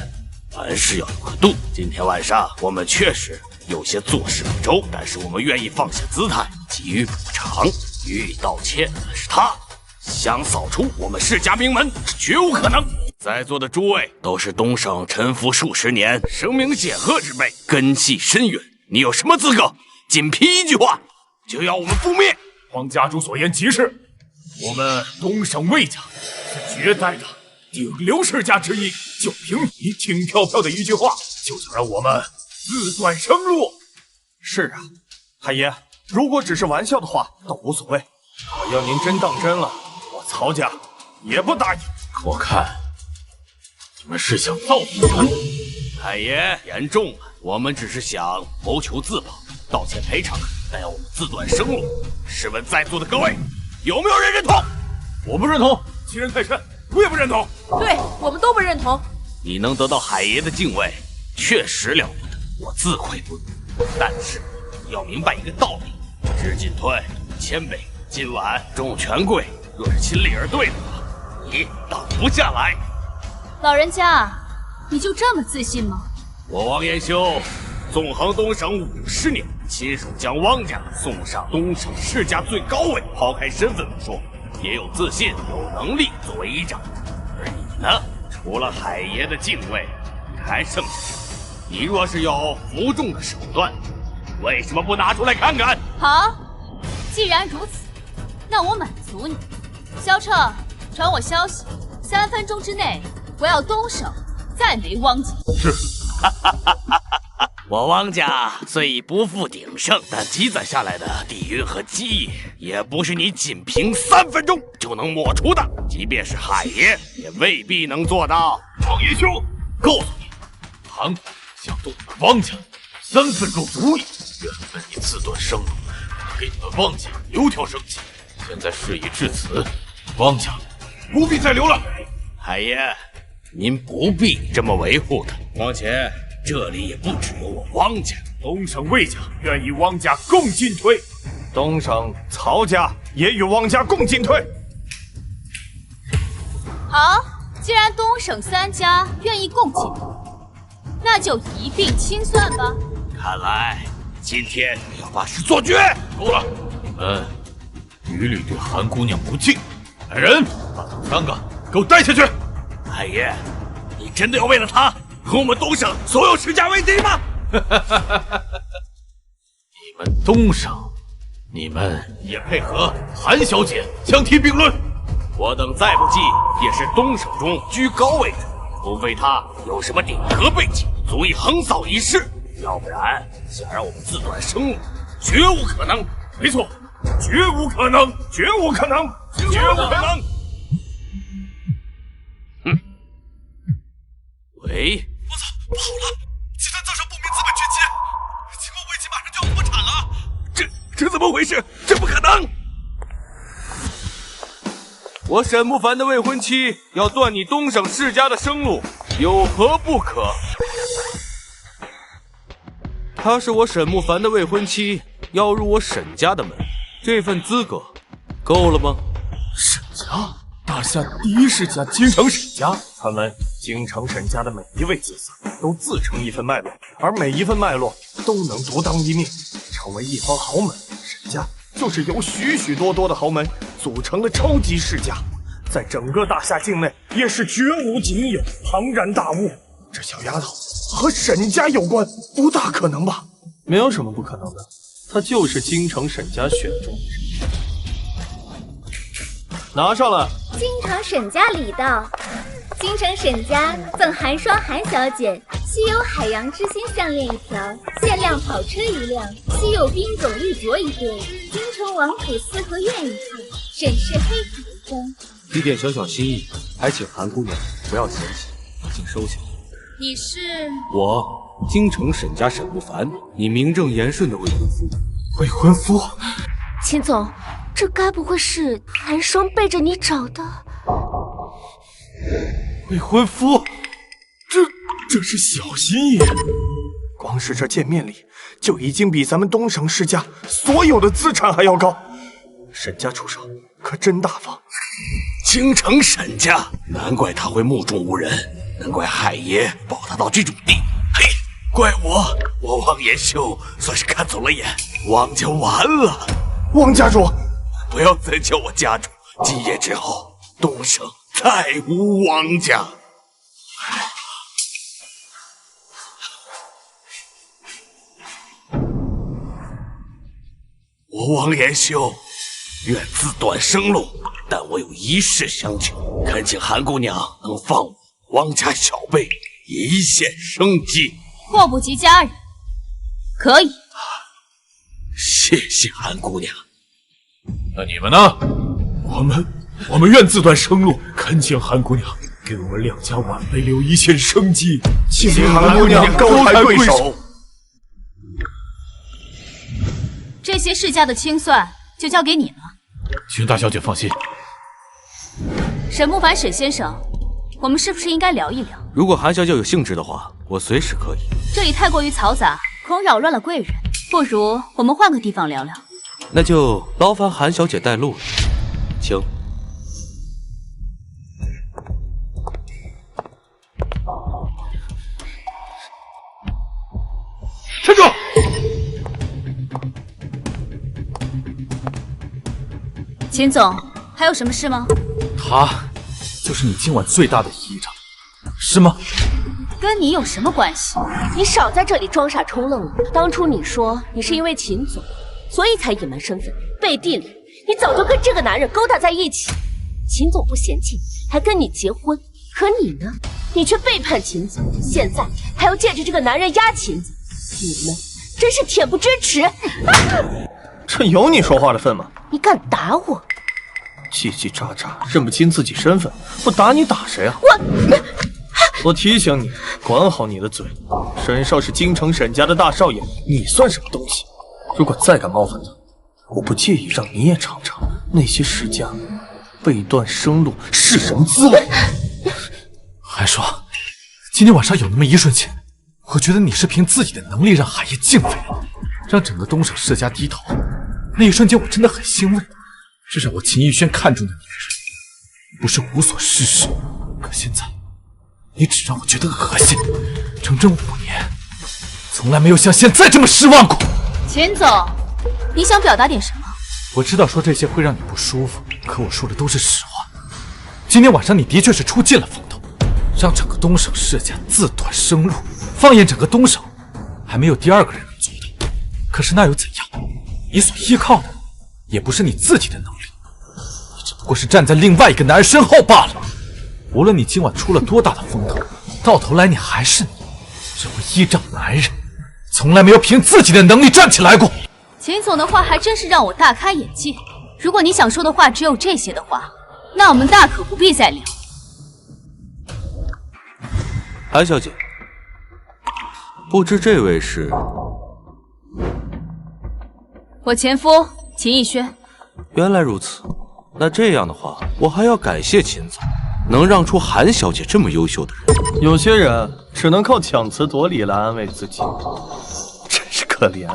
凡事要有个度。今天晚上我们确实有些做事不周，但是我们愿意放下姿态，给予补偿，予以道歉。但是他想扫除我们世家名门，是绝无可能。在座的诸位都是东省沉浮数十年、声名显赫之辈，根系深远。你有什么资格仅凭一句话就要我们覆灭？黄家主所言极是，我们东省魏家是绝代的顶流世家之一，就凭你轻飘飘的一句话，就想让我们自断生路？是啊，海爷，如果只是玩笑的话，倒无所谓。可要您真当真了，我曹家也不答应。我看你们是想造反。海爷，严重了，我们只是想谋求自保，道歉赔偿，但要我们自断生路。试问在座的各位，有没有人认同？我不认同，欺人太甚，我也不认同。对，我们都不认同。你能得到海爷的敬畏，确实了不得，我自愧不如。但是你要明白一个道理：知进退，谦卑。今晚众权贵若是亲力而对的话，你挡不下来。老人家，你就这么自信吗？我王延修纵横东省50年，亲手将汪家送上东省世家最高位，抛开身份不说，也有自信、有能力作为依仗。而你呢，除了海爷的敬畏，还剩下什么？你若是有服众的手段，为什么不拿出来看看？好，既然如此，那我满足你。萧彻，传我消息，3分钟之内，我要东省再没汪家。是。我汪家虽已不复鼎盛，但积攒下来的底蕴和基业，也不是你仅凭3分钟就能抹除的。即便是海爷，也未必能做到。王爷兄，告诉你，韩国想动你们汪家，3分钟足矣。原本你自断生路，给你们汪家留条生机。现在事已至此，汪家不必再留了。海爷，您不必这么维护他。况且这里也不只有我汪家，东省魏家愿与汪家共进退，东省曹家也与汪家共进退。好，既然东省3家愿意共进退，那就一并清算吧。看来今天要把事做绝。够了，你们屡屡对韩姑娘不敬，来人，把他们3个给我带下去。海爷，你真的要为了他和我们东省所有世家为敌吗？你们东省，你们也配合韩小姐相提并论？我等再不济也是东省中居高位的，除非他有什么顶格背景，足以横扫一世，要不然想让我们自断生路，绝无可能。没错，绝无可能，绝无可能，绝无可能。喂，我操，不好了！集团造成不明资本聚集，情况危急，马上就要破产了。这怎么回事？这不可能！我沈慕凡的未婚妻要断你东省世家的生路，有何不可？她是我沈慕凡的未婚妻，要入我沈家的门，这份资格够了吗？沈家，大夏第一世家京城沈家，看来京城沈家的每一位子嗣都自成一份脉络，而每一份脉络都能独当一面，成为一方豪门。沈家就是由许许多多的豪门组成的超级世家，在整个大夏境内也是绝无仅有，庞然大物。这小丫头和沈家有关，不大可能吧？没有什么不可能的，她就是京城沈家选中的人。拿上来。京城沈家礼到。京城沈家赠寒霜韩小姐稀有海洋之心项链1条，限量跑车1辆，稀有冰种玉镯1对，京城王府4合院1套，沈氏黑卡1张。一点小小心意，还请韩姑娘不要嫌弃，请收下。你是？我京城沈家沈慕凡，你名正言顺的未婚夫。未婚夫？秦总，这该不会是寒霜背着你找的？未婚夫？这是小心意。光是这见面礼就已经比咱们东省世家所有的资产还要高。沈家出手可真大方。京城沈家，难怪他会目中无人，难怪海爷保他到这种地。嘿，怪我汪延修算是看走了眼，汪家完了。汪家主，不要再叫我家主，今夜之后东省再无汪家。我汪延修愿自断生路，但我有一事相求，恳请韩姑娘能放我汪家小辈一线生机。祸不及家人，可以。谢谢韩姑娘。那你们呢？我们愿自断生路，恳请韩姑娘给我们2家晚辈留一线生机，请韩姑娘高抬贵手。这些世家的清算就交给你了，请大小姐放心。沈慕凡沈先生，我们是不是应该聊一聊？如果韩小姐有兴致的话，我随时可以。这里太过于嘈杂，恐扰乱了贵人，不如我们换个地方聊聊。那就劳烦韩小姐带路了，请。秦总，还有什么事吗？他就是你今晚最大的依仗，是吗？跟你有什么关系？你少在这里装傻充愣了。当初你说你是因为秦总，所以才隐瞒身份，背地里你早就跟这个男人勾搭在一起。秦总不嫌弃你，还跟你结婚，可你呢？你却背叛秦总，现在还要借着这个男人压秦总，你们真是恬不知耻！这有你说话的份吗？你敢打我？叽叽喳喳，认不清自己身份，我打你打谁啊？我提醒你，管好你的嘴。沈少是京城沈家的大少爷，你算什么东西？如果再敢冒犯他，我不介意让你也尝尝那些世家背断生路是什么滋味。还说，今天晚上有那么一瞬间，我觉得你是凭自己的能力让海爷敬畏你，让整个东省世家低头。那一瞬间，我真的很欣慰。这让我秦逸轩看中的女人，不是无所事事。可现在，你只让我觉得恶心。整整5年，从来没有像现在这么失望过。秦总，你想表达点什么？我知道说这些会让你不舒服，可我说的都是实话。今天晚上你的确是出尽了风头，让整个东省世家自断生路。放眼整个东省，还没有第2个人能做到。可是那又怎样？你所依靠的也不是你自己的能力，你只不过是站在另外一个男人身后罢了。无论你今晚出了多大的风头，到头来你还是你，只会依仗男人，从来没有凭自己的能力站起来过。秦总的话还真是让我大开眼界。如果你想说的话只有这些的话，那我们大可不必再聊。韩小姐，不知这位是？我前夫秦逸轩。原来如此，那这样的话，我还要感谢秦总，能让出韩小姐这么优秀的人。有些人只能靠强词夺理来安慰自己，真是可怜。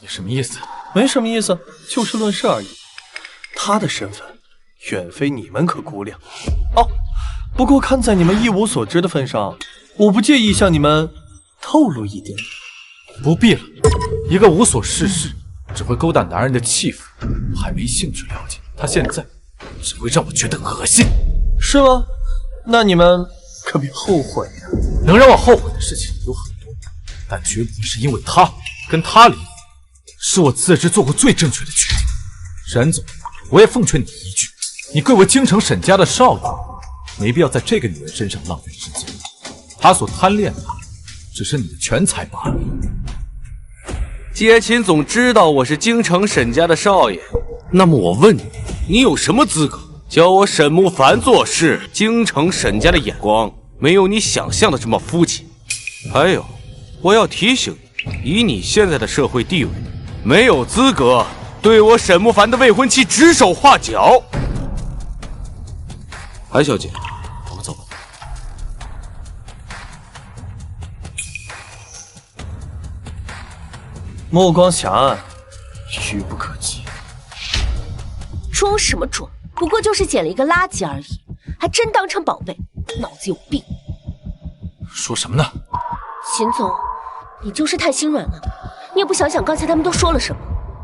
你什么意思？没什么意思，就事论事而已。他的身份远非你们可估量。哦，不过看在你们一无所知的份上，我不介意向你们透露一点。不必了，一个无所事事，只会勾搭男人的弃妇，我还没兴趣了解。他现在只会让我觉得恶心，是吗？那你们可别后悔呀。能让我后悔的事情有很多，但绝不会是因为他跟他离婚，是我自知做过最正确的决定。沈总，我也奉劝你一句，你贵为京城沈家的少爷，没必要在这个女人身上浪费时间。她所贪恋的只是你的权财罢了。既然秦总知道我是京城沈家的少爷，那么我问你，你有什么资格教我沈慕凡做事？京城沈家的眼光没有你想象的这么肤浅。还有，我要提醒你，以你现在的社会地位，没有资格对我沈慕凡的未婚妻指手画脚。韩小姐，我们走吧。目光狭隘，愚不可及。装什么装？不过就是捡了一个垃圾而已，还真当成宝贝，脑子有病。说什么呢？秦总，你就是太心软了，你也不想想刚才他们都说了什么，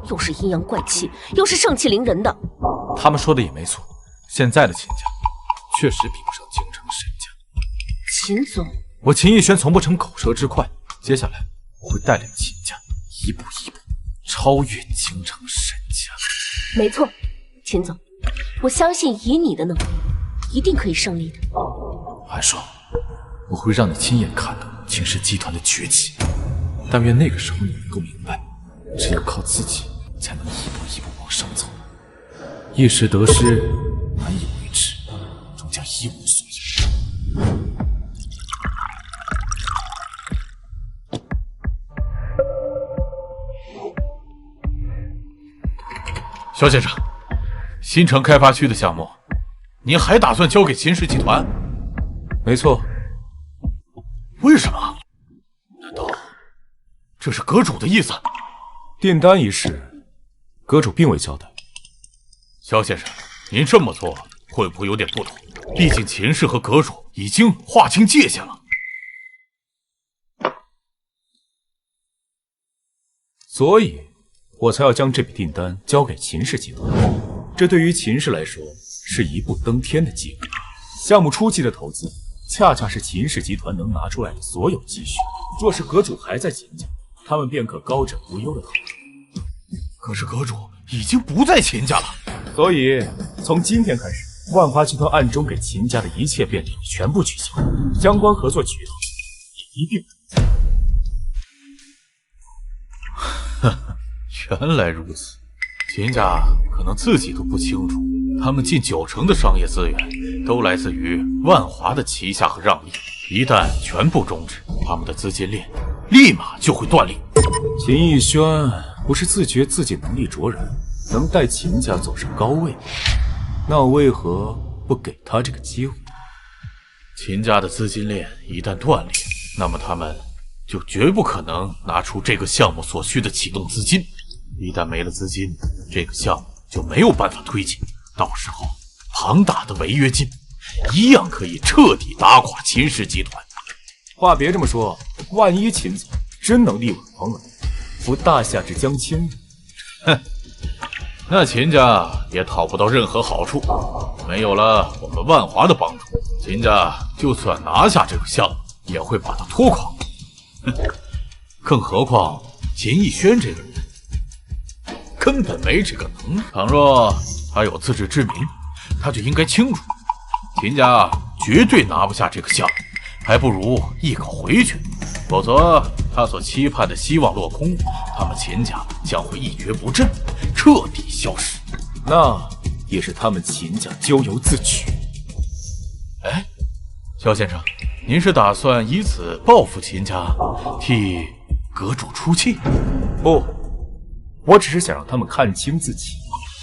又是阴阳怪气，又是盛气凌人的。他们说的也没错，现在的秦家确实比不上京城沈家。秦总，我秦逸轩从不逞口舌之快，接下来我会带领秦家一步一步超越京城沈家。没错，秦总，我相信以你的能力，一定可以胜利的。韩爽，我会让你亲眼看到秦氏集团的崛起，但愿那个时候你能够明白，只有靠自己才能一步一步往上走。一时得失，难以维持，终将一无所有。肖先生，新城开发区的项目，您还打算交给秦氏集团？没错。为什么？难道这是阁主的意思？订单一事，阁主并未交代。肖先生，您这么做会不会有点不妥？毕竟秦氏和阁主已经划清界限了。所以，我才要将这笔订单交给秦氏集团。这对于秦氏来说是一步登天的机会。项目初期的投资，恰恰是秦氏集团能拿出来的所有积蓄。若是阁主还在秦家，他们便可高枕无忧的投入。可是阁主已经不在秦家了，所以从今天开始，万华集团暗中给秦家的一切便利全部取消，相关合作渠道也一并。呵呵，原来如此。秦家可能自己都不清楚，他们近90%的商业资源都来自于万华的旗下和让利，一旦全部终止，他们的资金链立马就会断裂。秦逸轩不是自觉自己能力卓然，能带秦家走上高位，那为何不给他这个机会？秦家的资金链一旦断裂，那么他们就绝不可能拿出这个项目所需的启动资金。一旦没了资金，这个项目就没有办法推进，到时候庞大的违约金一样可以彻底打垮秦氏集团。话别这么说，万一秦总真能力挽狂澜，扶大夏至将倾，哼，那秦家也讨不到任何好处。没有了我们万华的帮助，秦家就算拿下这个项目，也会把它拖垮。哼，更何况秦逸轩这个人根本没这个能力。倘若他有自知之明，他就应该清楚，秦家绝对拿不下这个项目，还不如一口回去。否则，他所期盼的希望落空，他们秦家将会一蹶不振，彻底消失。那也是他们秦家咎由自取。哎，萧先生，您是打算以此报复秦家，替阁主出气？不，我只是想让他们看清自己，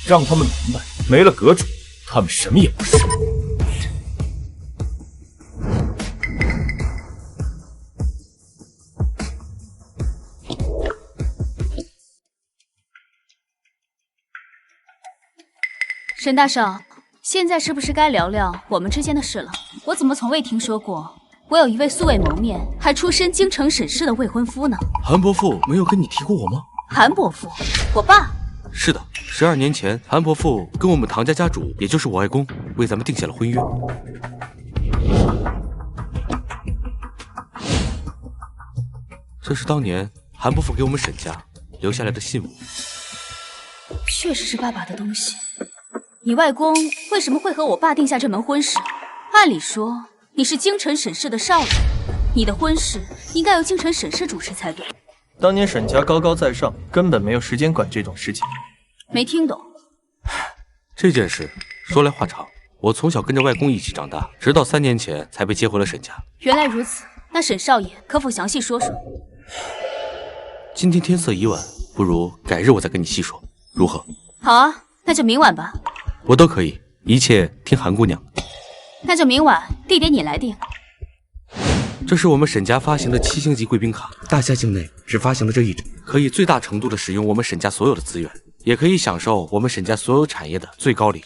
让他们明白，没了阁主，他们什么也不是。沈大少，现在是不是该聊聊我们之间的事了？我怎么从未听说过我有一位素未谋面还出身京城沈氏的未婚夫呢？韩伯父没有跟你提过我吗？韩伯父，我爸。是的，12年前，韩伯父跟我们唐家家主，也就是我外公，为咱们定下了婚约。这是当年韩伯父给我们沈家留下来的信物。确实是爸爸的东西。你外公为什么会和我爸定下这门婚事？按理说，你是京城沈氏的少爷，你的婚事应该由京城沈氏主持才对。当年沈家高高在上，根本没有时间管这种事情。没听懂。这件事说来话长，我从小跟着外公一起长大，直到3年前才被接回了沈家。原来如此，那沈少爷可否详细说说？今天天色已晚，不如改日我再跟你细说，如何？好啊，那就明晚吧。我都可以，一切听韩姑娘。那就明晚，地点你来定。这是我们沈家发行的7星级贵宾卡，大夏境内只发行了这一张，可以最大程度的使用我们沈家所有的资源，也可以享受我们沈家所有产业的最高礼遇。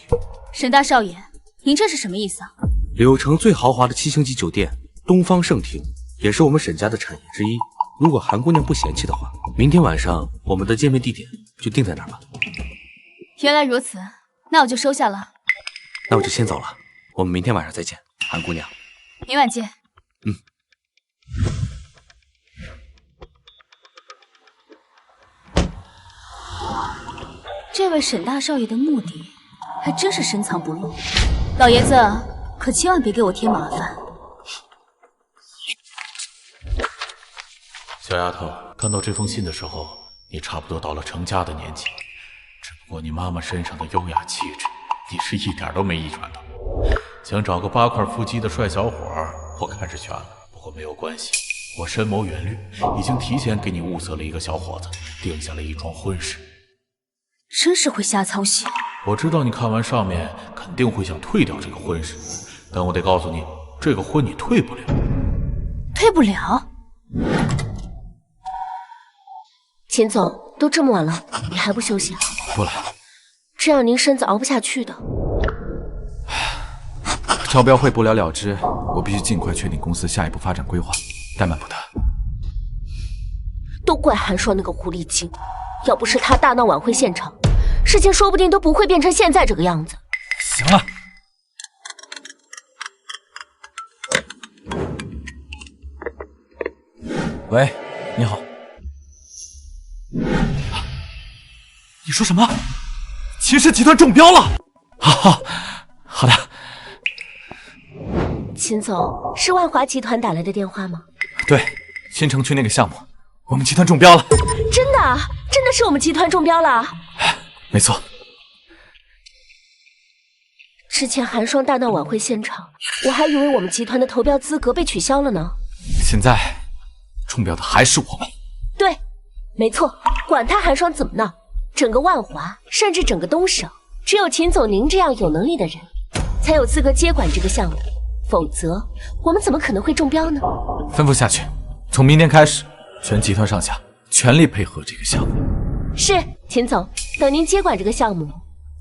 沈大少爷，您这是什么意思啊？柳城最豪华的7星级酒店东方盛庭，也是我们沈家的产业之一。如果韩姑娘不嫌弃的话，明天晚上我们的见面地点就定在那儿吧。原来如此，那我就收下了。那我就先走了，我们明天晚上再见，韩姑娘。明晚见。这位沈大少爷的目的还真是深藏不露，老爷子可千万别给我添麻烦。小丫头，看到这封信的时候，你差不多到了成家的年纪，只不过你妈妈身上的优雅气质，你是一点都没遗传到。想找个8块腹肌的帅小伙，我看是全了。不过没有关系，我深谋远虑，已经提前给你物色了一个小伙子，定下了一桩婚事。真是会瞎操心。我知道你看完上面肯定会想退掉这个婚事，但我得告诉你，这个婚你退不了。退不了？秦总，都这么晚了，你还不休息啊？不了，这样您身子熬不下去的。招标会不了了之，我必须尽快确定公司下一步发展规划，怠慢不得。都怪韩硕那个狐狸精，要不是他大闹晚会现场，事情说不定都不会变成现在这个样子。行了。喂，你好。你说什么？秦氏集团中标了？好，好的。秦总，是万华集团打来的电话吗？对，新城区那个项目，我们集团中标了。真的？真的是我们集团中标了？没错。之前寒霜大闹晚会现场，我还以为我们集团的投标资格被取消了呢。现在中标的还是我们。对，没错，管他寒霜怎么闹，整个万华，甚至整个东省，只有秦总您这样有能力的人，才有资格接管这个项目，否则我们怎么可能会中标呢？吩咐下去，从明天开始，全集团上下全力配合这个项目。是，秦总，等您接管这个项目，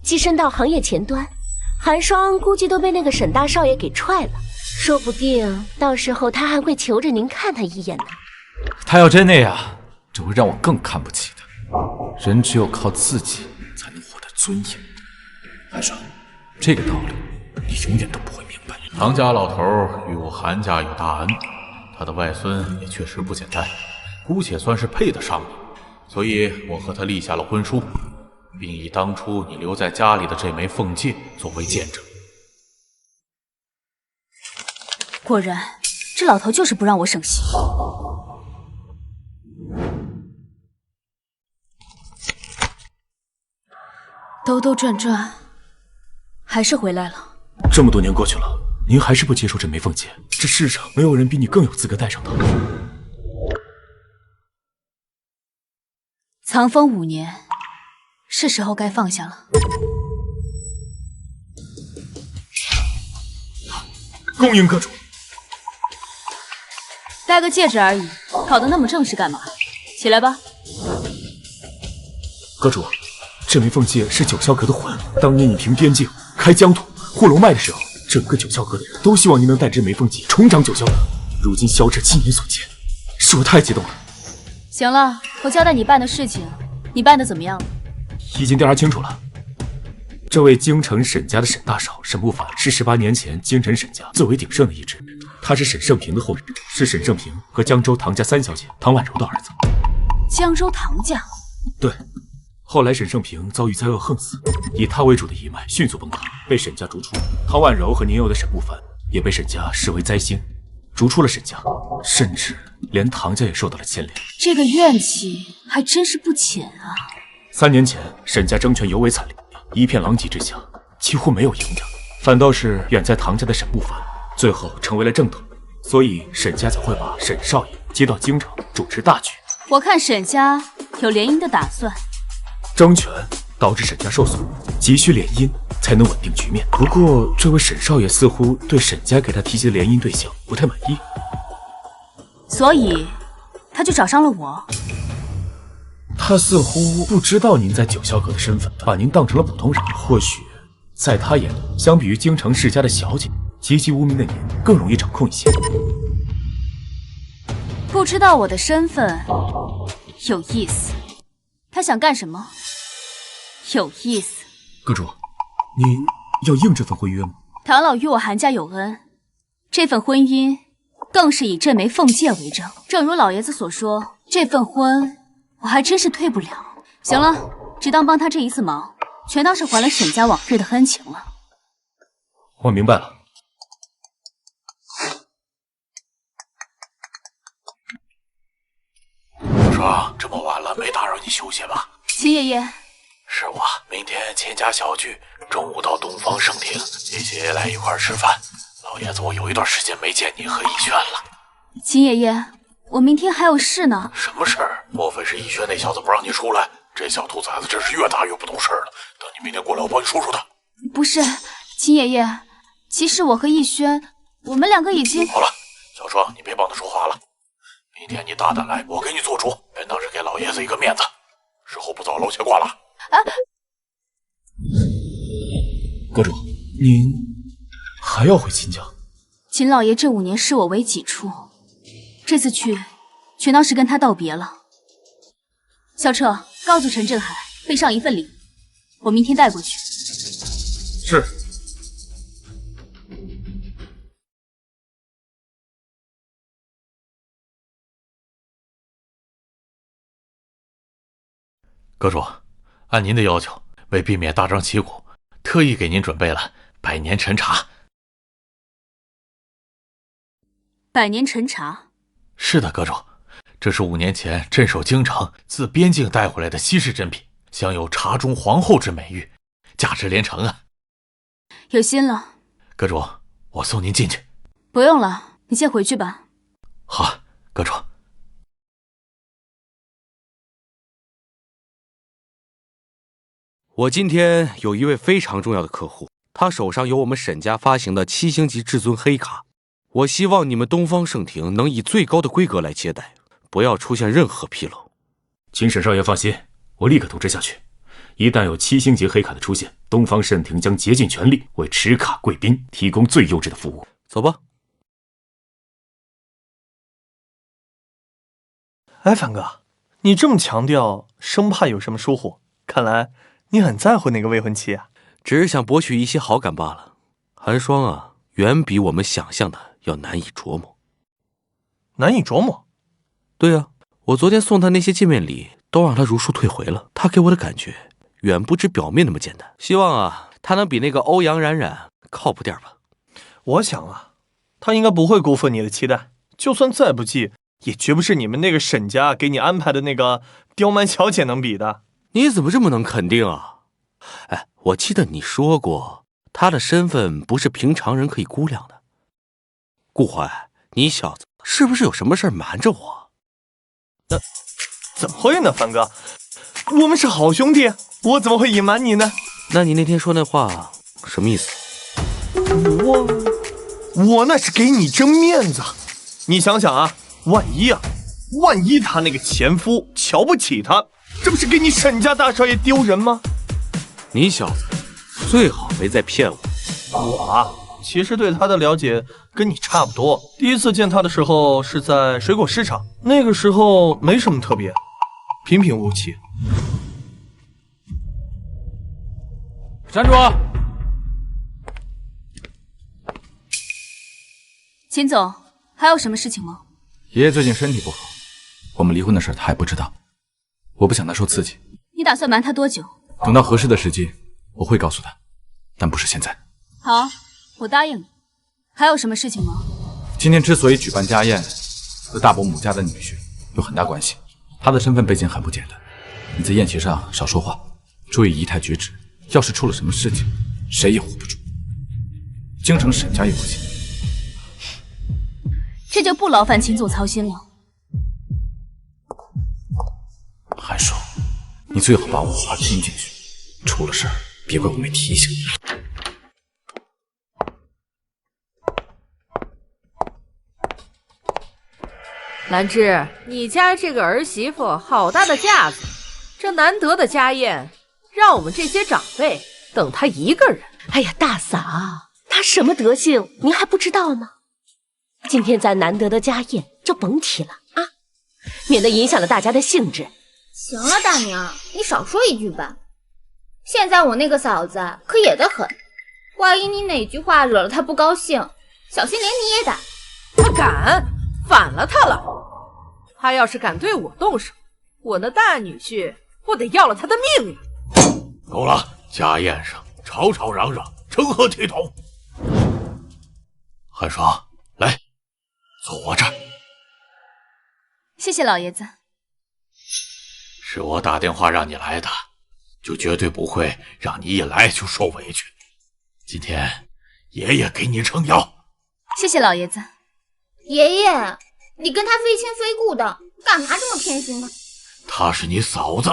跻身到行业前端，寒霜估计都被那个沈大少爷给踹了，说不定到时候他还会求着您看他一眼呢。他要真那样，只会让我更看不起他。人只有靠自己才能获得尊严。寒霜，这个道理你永远都不会明白。唐家老头与我韩家有大恩，他的外孙也确实不简单，姑且算是配得上你，所以我和他立下了婚书，并以当初你留在家里的这枚凤戒作为见证。果然，这老头就是不让我省心。兜兜转转，还是回来了。这么多年过去了，您还是不接受这枚凤戒？这世上没有人比你更有资格戴上它。藏风5年，是时候该放下了。恭迎阁主。戴个戒指而已，搞得那么正式干嘛？起来吧。阁主，这枚凤戒是九霄阁的魂。当年你平边境、开疆土、护龙脉的时候，整个九霄阁的人都希望您能带这枚凤戒重掌九霄阁。如今萧彻亲眼所见，是我太激动了。行了，我交代你办的事情，你办的怎么样了？已经调查清楚了。这位京城沈家的沈大少沈不凡是18年前京城沈家最为鼎盛的一支，他是沈胜平的后人，是沈胜平和江州唐家三小姐唐婉柔的儿子。江州唐家？对。后来沈胜平遭遇灾厄横死，以他为主的一脉迅速崩塌，被沈家逐出。唐婉柔和年幼的沈不凡也被沈家视为灾星，逐出了沈家，甚至连唐家也受到了牵连。这个怨气还真是不浅啊。3年前，沈家争权尤为惨烈，一片狼藉之下，几乎没有赢者，反倒是远在唐家的沈不凡，最后成为了正统，所以沈家才会把沈少爷接到京城主持大局。我看沈家有联姻的打算。争权导致沈家受损，急需联姻才能稳定局面。不过，这位沈少爷似乎对沈家给他提及的联姻对象不太满意，所以他就找上了我。他似乎不知道您在九霄阁的身份，把您当成了普通人。或许在他眼里，相比于京城世家的小姐，籍籍无名的您更容易掌控一些。不知道我的身份，有意思。他想干什么？有意思。阁主，您要应这份婚约吗？唐老与我韩家有恩，这份婚姻更是以这枚凤戒为证。正如老爷子所说，这份婚我还真是退不了。行了，只当帮他这一次忙，全当是还了沈家往日的恩情了。我明白了。说这么晚了，没打扰你休息吧？秦爷爷，是我。明天秦家小聚，中午到东方圣庭，一起来一块吃饭。老爷子，我有一段时间没见你和逸轩了。秦爷爷，我明天还有事呢。什么事儿？莫非是逸轩那小子不让你出来？这小兔崽子真是越大越不懂事了。等你明天过来，我帮你说说他。不是，秦爷爷，其实我和逸轩，我们两个已经……好了，小双，你别帮他说话了。明天你大胆来，我给你做主，便当是给老爷子一个面子。时候不早，楼前挂了。啊！阁主，您还要回秦家？秦老爷这5年视我为己出，这次去，全当是跟他道别了。小彻，告诉陈振海备上一份礼，我明天带过去。是。阁主，按您的要求，为避免大张旗鼓，特意给您准备了百年陈茶。百年陈茶？是的，阁主，这是5年前镇守京城自边境带回来的稀世珍品，享有茶中皇后之美誉，价值连城啊！有心了。阁主，我送您进去。不用了，你先回去吧。好，阁主。我今天有一位非常重要的客户，他手上有我们沈家发行的7星级至尊黑卡。我希望你们东方圣庭能以最高的规格来接待，不要出现任何纰漏。请沈少爷放心，我立刻通知下去。一旦有7星级黑卡的出现，东方圣庭将竭尽全力为持卡贵宾提供最优质的服务。走吧。哎，凡哥，你这么强调，生怕有什么疏忽，看来你很在乎那个未婚妻啊。只是想博取一些好感罢了。寒霜啊，远比我们想象的要难以琢磨。难以琢磨？对啊，我昨天送他那些见面礼都让他如数退回了，他给我的感觉远不止表面那么简单。希望啊，他能比那个欧阳冉冉靠谱点吧。我想啊，他应该不会辜负你的期待，就算再不济，也绝不是你们那个沈家给你安排的那个刁蛮小姐能比的。你怎么这么能肯定啊？哎，我记得你说过，他的身份不是平常人可以估量的。顾怀，你小子是不是有什么事瞒着我？怎么会呢，凡哥？我们是好兄弟，我怎么会隐瞒你呢？那你那天说那话什么意思？我那是给你争面子。你想想啊，万一他那个前夫瞧不起他，这不是给你沈家大少爷丢人吗？你小子最好别再骗我。我啊，其实对他的了解跟你差不多。第一次见他的时候是在水果市场，那个时候没什么特别，平平无奇。站住！秦总，还有什么事情吗？爷爷最近身体不好，我们离婚的事他还不知道，我不想他受刺激。你打算瞒他多久？等到合适的时机，我会告诉他，但不是现在。好，我答应你。还有什么事情吗？今天之所以举办家宴，和大伯母家的女婿有很大关系。他的身份背景很不简单，你在宴席上少说话，注意仪态举止。要是出了什么事情，谁也护不住。京城沈家也不行。这就不劳烦秦总操心了。韩叔，你最好把我话听进去，出了事儿别怪我没提醒你。兰芝，你家这个儿媳妇好大的架子，这难得的家宴，让我们这些长辈等她一个人。哎呀，大嫂，她什么德行，您还不知道吗？今天咱难得的家宴就甭提了啊，免得影响了大家的兴致。行了，大娘，你少说一句吧。现在我那个嫂子可野得很，万一你哪句话惹了她不高兴，小心连你也打。她敢，反了她了。她要是敢对我动手，我那大女婿不得要了他的命啊！够了，家宴上吵吵嚷嚷，成何体统？寒霜，来，坐我这儿。谢谢老爷子。是我打电话让你来的，就绝对不会让你一来就受委屈。今天爷爷给你撑腰。谢谢老爷子。爷爷，你跟他非亲非故的，干嘛这么偏心呢？她是你嫂子，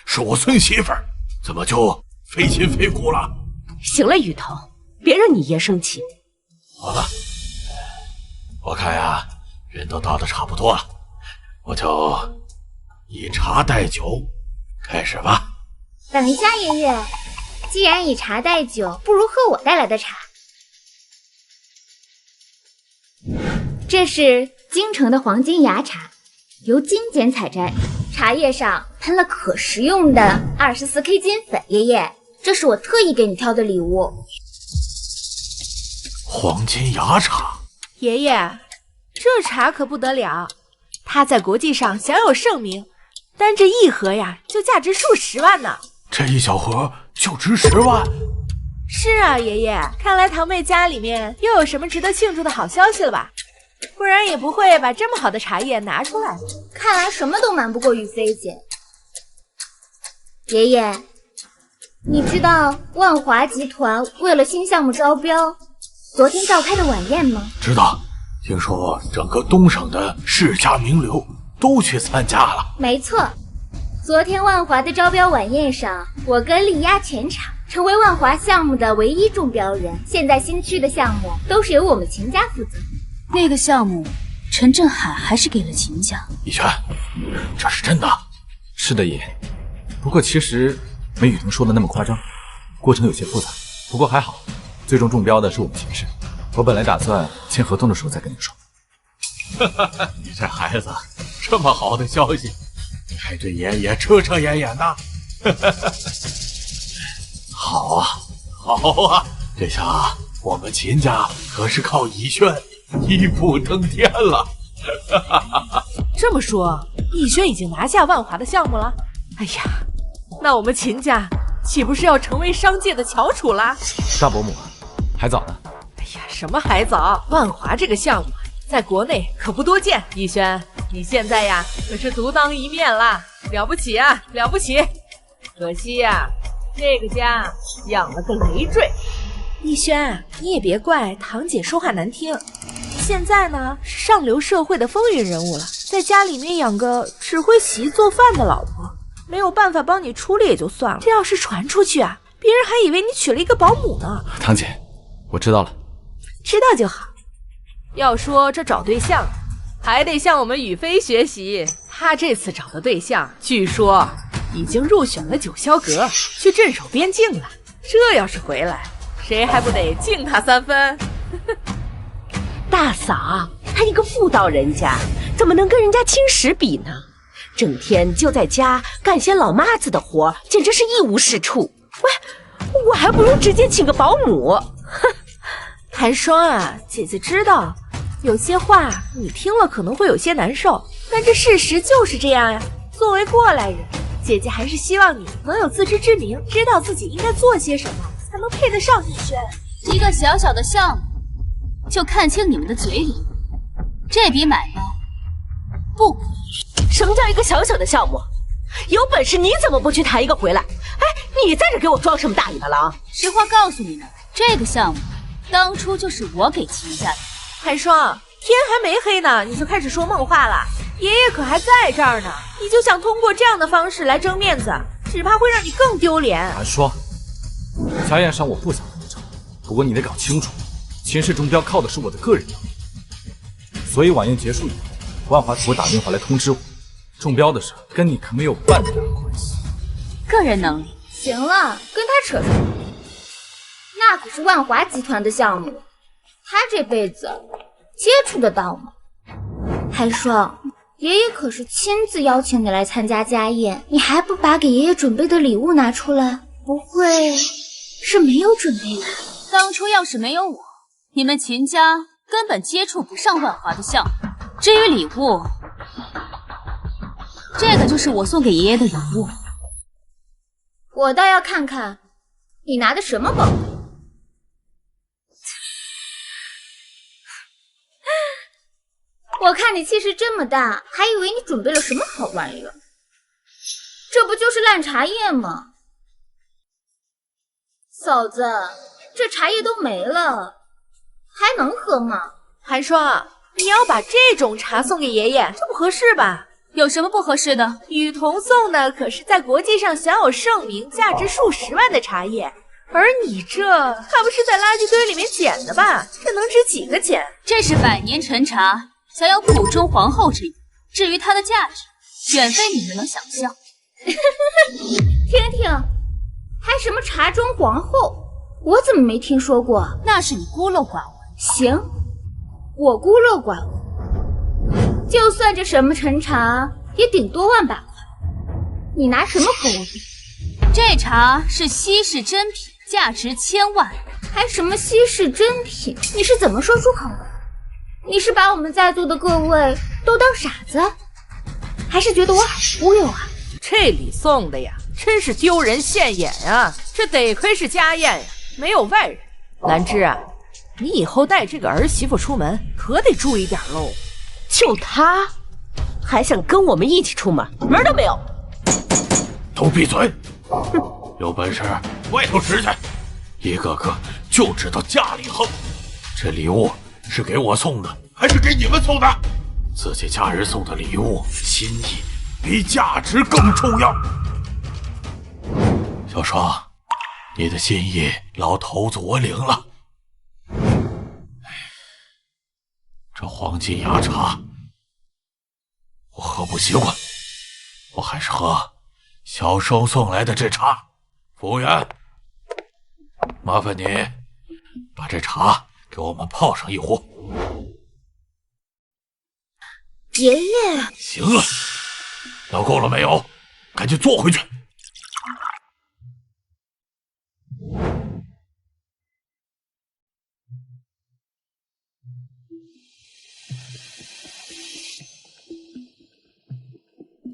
是我孙媳妇儿，怎么就非亲非故了？行了，雨桐，别让你爷生气。好了，我看呀，人都到的差不多了，我就以茶代酒，开始吧。等一下，爷爷，既然以茶代酒，不如喝我带来的茶。这是京城的黄金芽茶，由金剪采摘，茶叶上喷了可食用的24K 金粉。爷爷，这是我特意给你挑的礼物。黄金芽茶，爷爷，这茶可不得了，它在国际上享有盛名，单这一盒呀就价值数十万呢。这一小盒就值10万。是啊，爷爷，看来堂妹家里面又有什么值得庆祝的好消息了吧？不然也不会把这么好的茶叶拿出来。看来什么都瞒不过雨菲姐。爷爷，你知道万华集团为了新项目招标，昨天召开的晚宴吗？知道，听说整个东省的世家名流都去参加了。没错，昨天万华的招标晚宴上，我哥力压全场，成为万华项目的唯一中标人。现在新区的项目都是由我们秦家负责。那个项目，陈振海还是给了秦家。逸轩，这是真的？是的，爷。不过其实没雨桐说的那么夸张，过程有些复杂。不过还好，最终中标的是我们秦氏。我本来打算签合同的时候再跟你说。你这孩子，这么好的消息，还对爷爷遮遮掩掩的。好啊，好啊，这下我们秦家可是靠逸轩一步登天了。这么说，逸轩已经拿下万华的项目了？哎呀，那我们秦家岂不是要成为商界的翘楚啦？大伯母，还早呢。哎呀，什么还早？万华这个项目在国内可不多见。逸轩，你现在呀可是独当一面啦，了不起啊，了不起！可惜呀，这个家养了个累赘。逸轩，你也别怪堂姐说话难听。现在呢是上流社会的风云人物了，在家里面养个只会洗衣做饭的老婆，没有办法帮你出力也就算了，这要是传出去啊，别人还以为你娶了一个保姆呢。堂姐，我知道了。知道就好。要说这找对象，还得向我们雨菲学习。她这次找的对象，据说已经入选了九霄阁，去镇守边境了。这要是回来，谁还不得敬他3分？大嫂，她一个妇道人家，怎么能跟人家青石比呢？整天就在家干些老妈子的活，简直是一无是处。喂，我还不如直接请个保姆。哼，寒霜啊，姐姐知道，有些话你听了可能会有些难受，但这事实就是这样呀。作为过来人，姐姐还是希望你能有自知之明，知道自己应该做些什么，才能配得上逸轩。一个小小的项目，就看清你们的嘴里，这笔买卖不可以。什么叫一个小小的项目？有本事你怎么不去谈一个回来？哎，你在这给我装什么大尾巴狼？实话告诉你们，这个项目当初就是我给秦家的。寒霜，天还没黑呢，你就开始说梦话了。爷爷可还在这儿呢，你就想通过这样的方式来争面子，只怕会让你更丢脸。寒霜，家宴上我不想跟你争，不过你得搞清楚，秦氏中标靠的是我的个人能力，所以晚宴结束以后，万华府打电话来通知我，中标的事跟你可没有半点关系。个人能力？行了，跟他扯什么？那可是万华集团的项目，他这辈子接触得到吗？寒霜，爷爷可是亲自邀请你来参加家宴，你还不把给爷爷准备的礼物拿出来？不会是没有准备吧？当初要是没有我，你们秦家根本接触不上万华的项目。至于礼物，这个就是我送给爷爷的礼物。我倒要看看你拿的什么宝贝。我看你气势这么大，还以为你准备了什么好玩意儿。这不就是烂茶叶吗？嫂子，这茶叶都没了，还能喝吗？寒霜，你要把这种茶送给爷爷，这不合适吧？有什么不合适的？雨桐送的可是在国际上享有盛名、价值数十万的茶叶，而你这还不是在垃圾堆里面捡的吧？这能值几个钱？这是百年陈茶，享有普中皇后之誉。至于它的价值，远非你们能想象。听听，还什么茶中皇后？我怎么没听说过？那是你孤陋寡闻。行，我孤陋寡闻。就算这什么陈茶，也顶多100把块。你拿什么和我比？这茶是稀世珍品，价值1000万。还什么稀世珍品？你是怎么说出口的？你是把我们在座的各位都当傻子，还是觉得我好忽悠啊？这礼送的呀，真是丢人现眼呀！这得亏是家宴呀，没有外人。兰芝啊，你以后带这个儿媳妇出门可得注意点喽。就他，还想跟我们一起出门，门都没有！都闭嘴！有本事外头使去！一个个就知道家里横。这礼物是给我送的，还是给你们送的？自己家人送的礼物，心意比价值更重要。小双，你的心意，老头子我领了。这黄金芽茶，我喝不习惯，我还是喝小双送来的这茶。服务员，麻烦你把这茶给我们泡上一壶。爷爷，行了，倒够了没有？赶紧坐回去。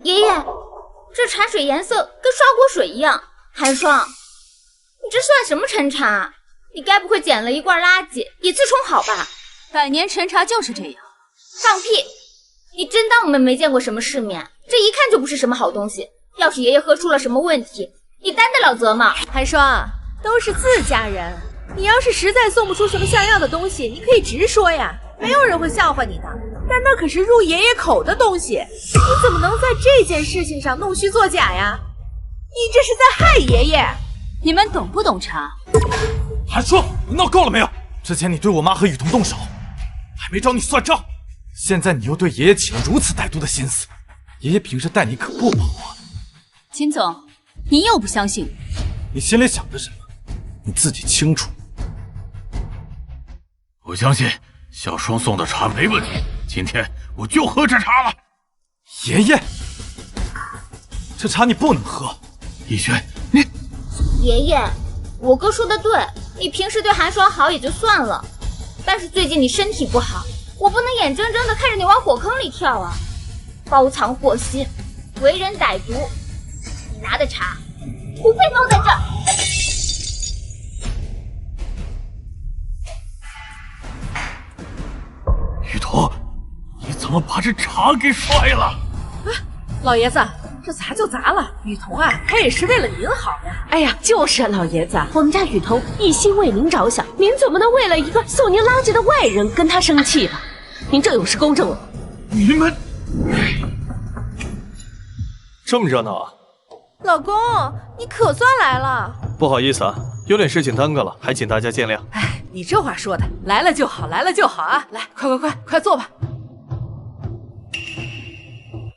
爷爷，这茶水颜色跟刷锅水一样。寒霜，你这算什么陈茶？你该不会捡了一罐垃圾，以次充好吧？百年陈茶就是这样。放屁！你真当我们没见过什么世面？这一看就不是什么好东西。要是爷爷喝出了什么问题，你担得了责吗？寒霜，都是自家人，你要是实在送不出什么像样的东西，你可以直说呀，没有人会笑话你的。但那可是入爷爷口的东西，你怎么能在这件事情上弄虚作假呀？你这是在害爷爷！你们懂不懂茶？韩霜，闹够了没有？之前你对我妈和雨桐动手，还没找你算账，现在你又对爷爷起了如此歹毒的心思，爷爷平时待你可不薄啊。秦总，你又不相信我？你心里想着什么？你自己清楚。我相信小双送的茶没问题，今天我就喝这茶了。爷爷，这茶你不能喝。逸轩，你……爷爷，我哥说的对，你平时对寒霜好也就算了，但是最近你身体不好，我不能眼睁睁的看着你往火坑里跳啊！包藏祸心，为人歹毒，你拿的茶不配放在这儿。雨桐，你怎么把这茶给摔了？啊，老爷子，这砸就砸了，雨桐啊，他也是为了您好呀。哎呀，就是老爷子，我们家雨桐一心为您着想，您怎么能为了一个送您垃圾的外人跟他生气吧？您这有失公正了。你们这么热闹啊！老公，你可算来了。不好意思啊，有点事情耽搁了，还请大家见谅。哎，你这话说的，来了就好，来了就好啊！来，快坐吧。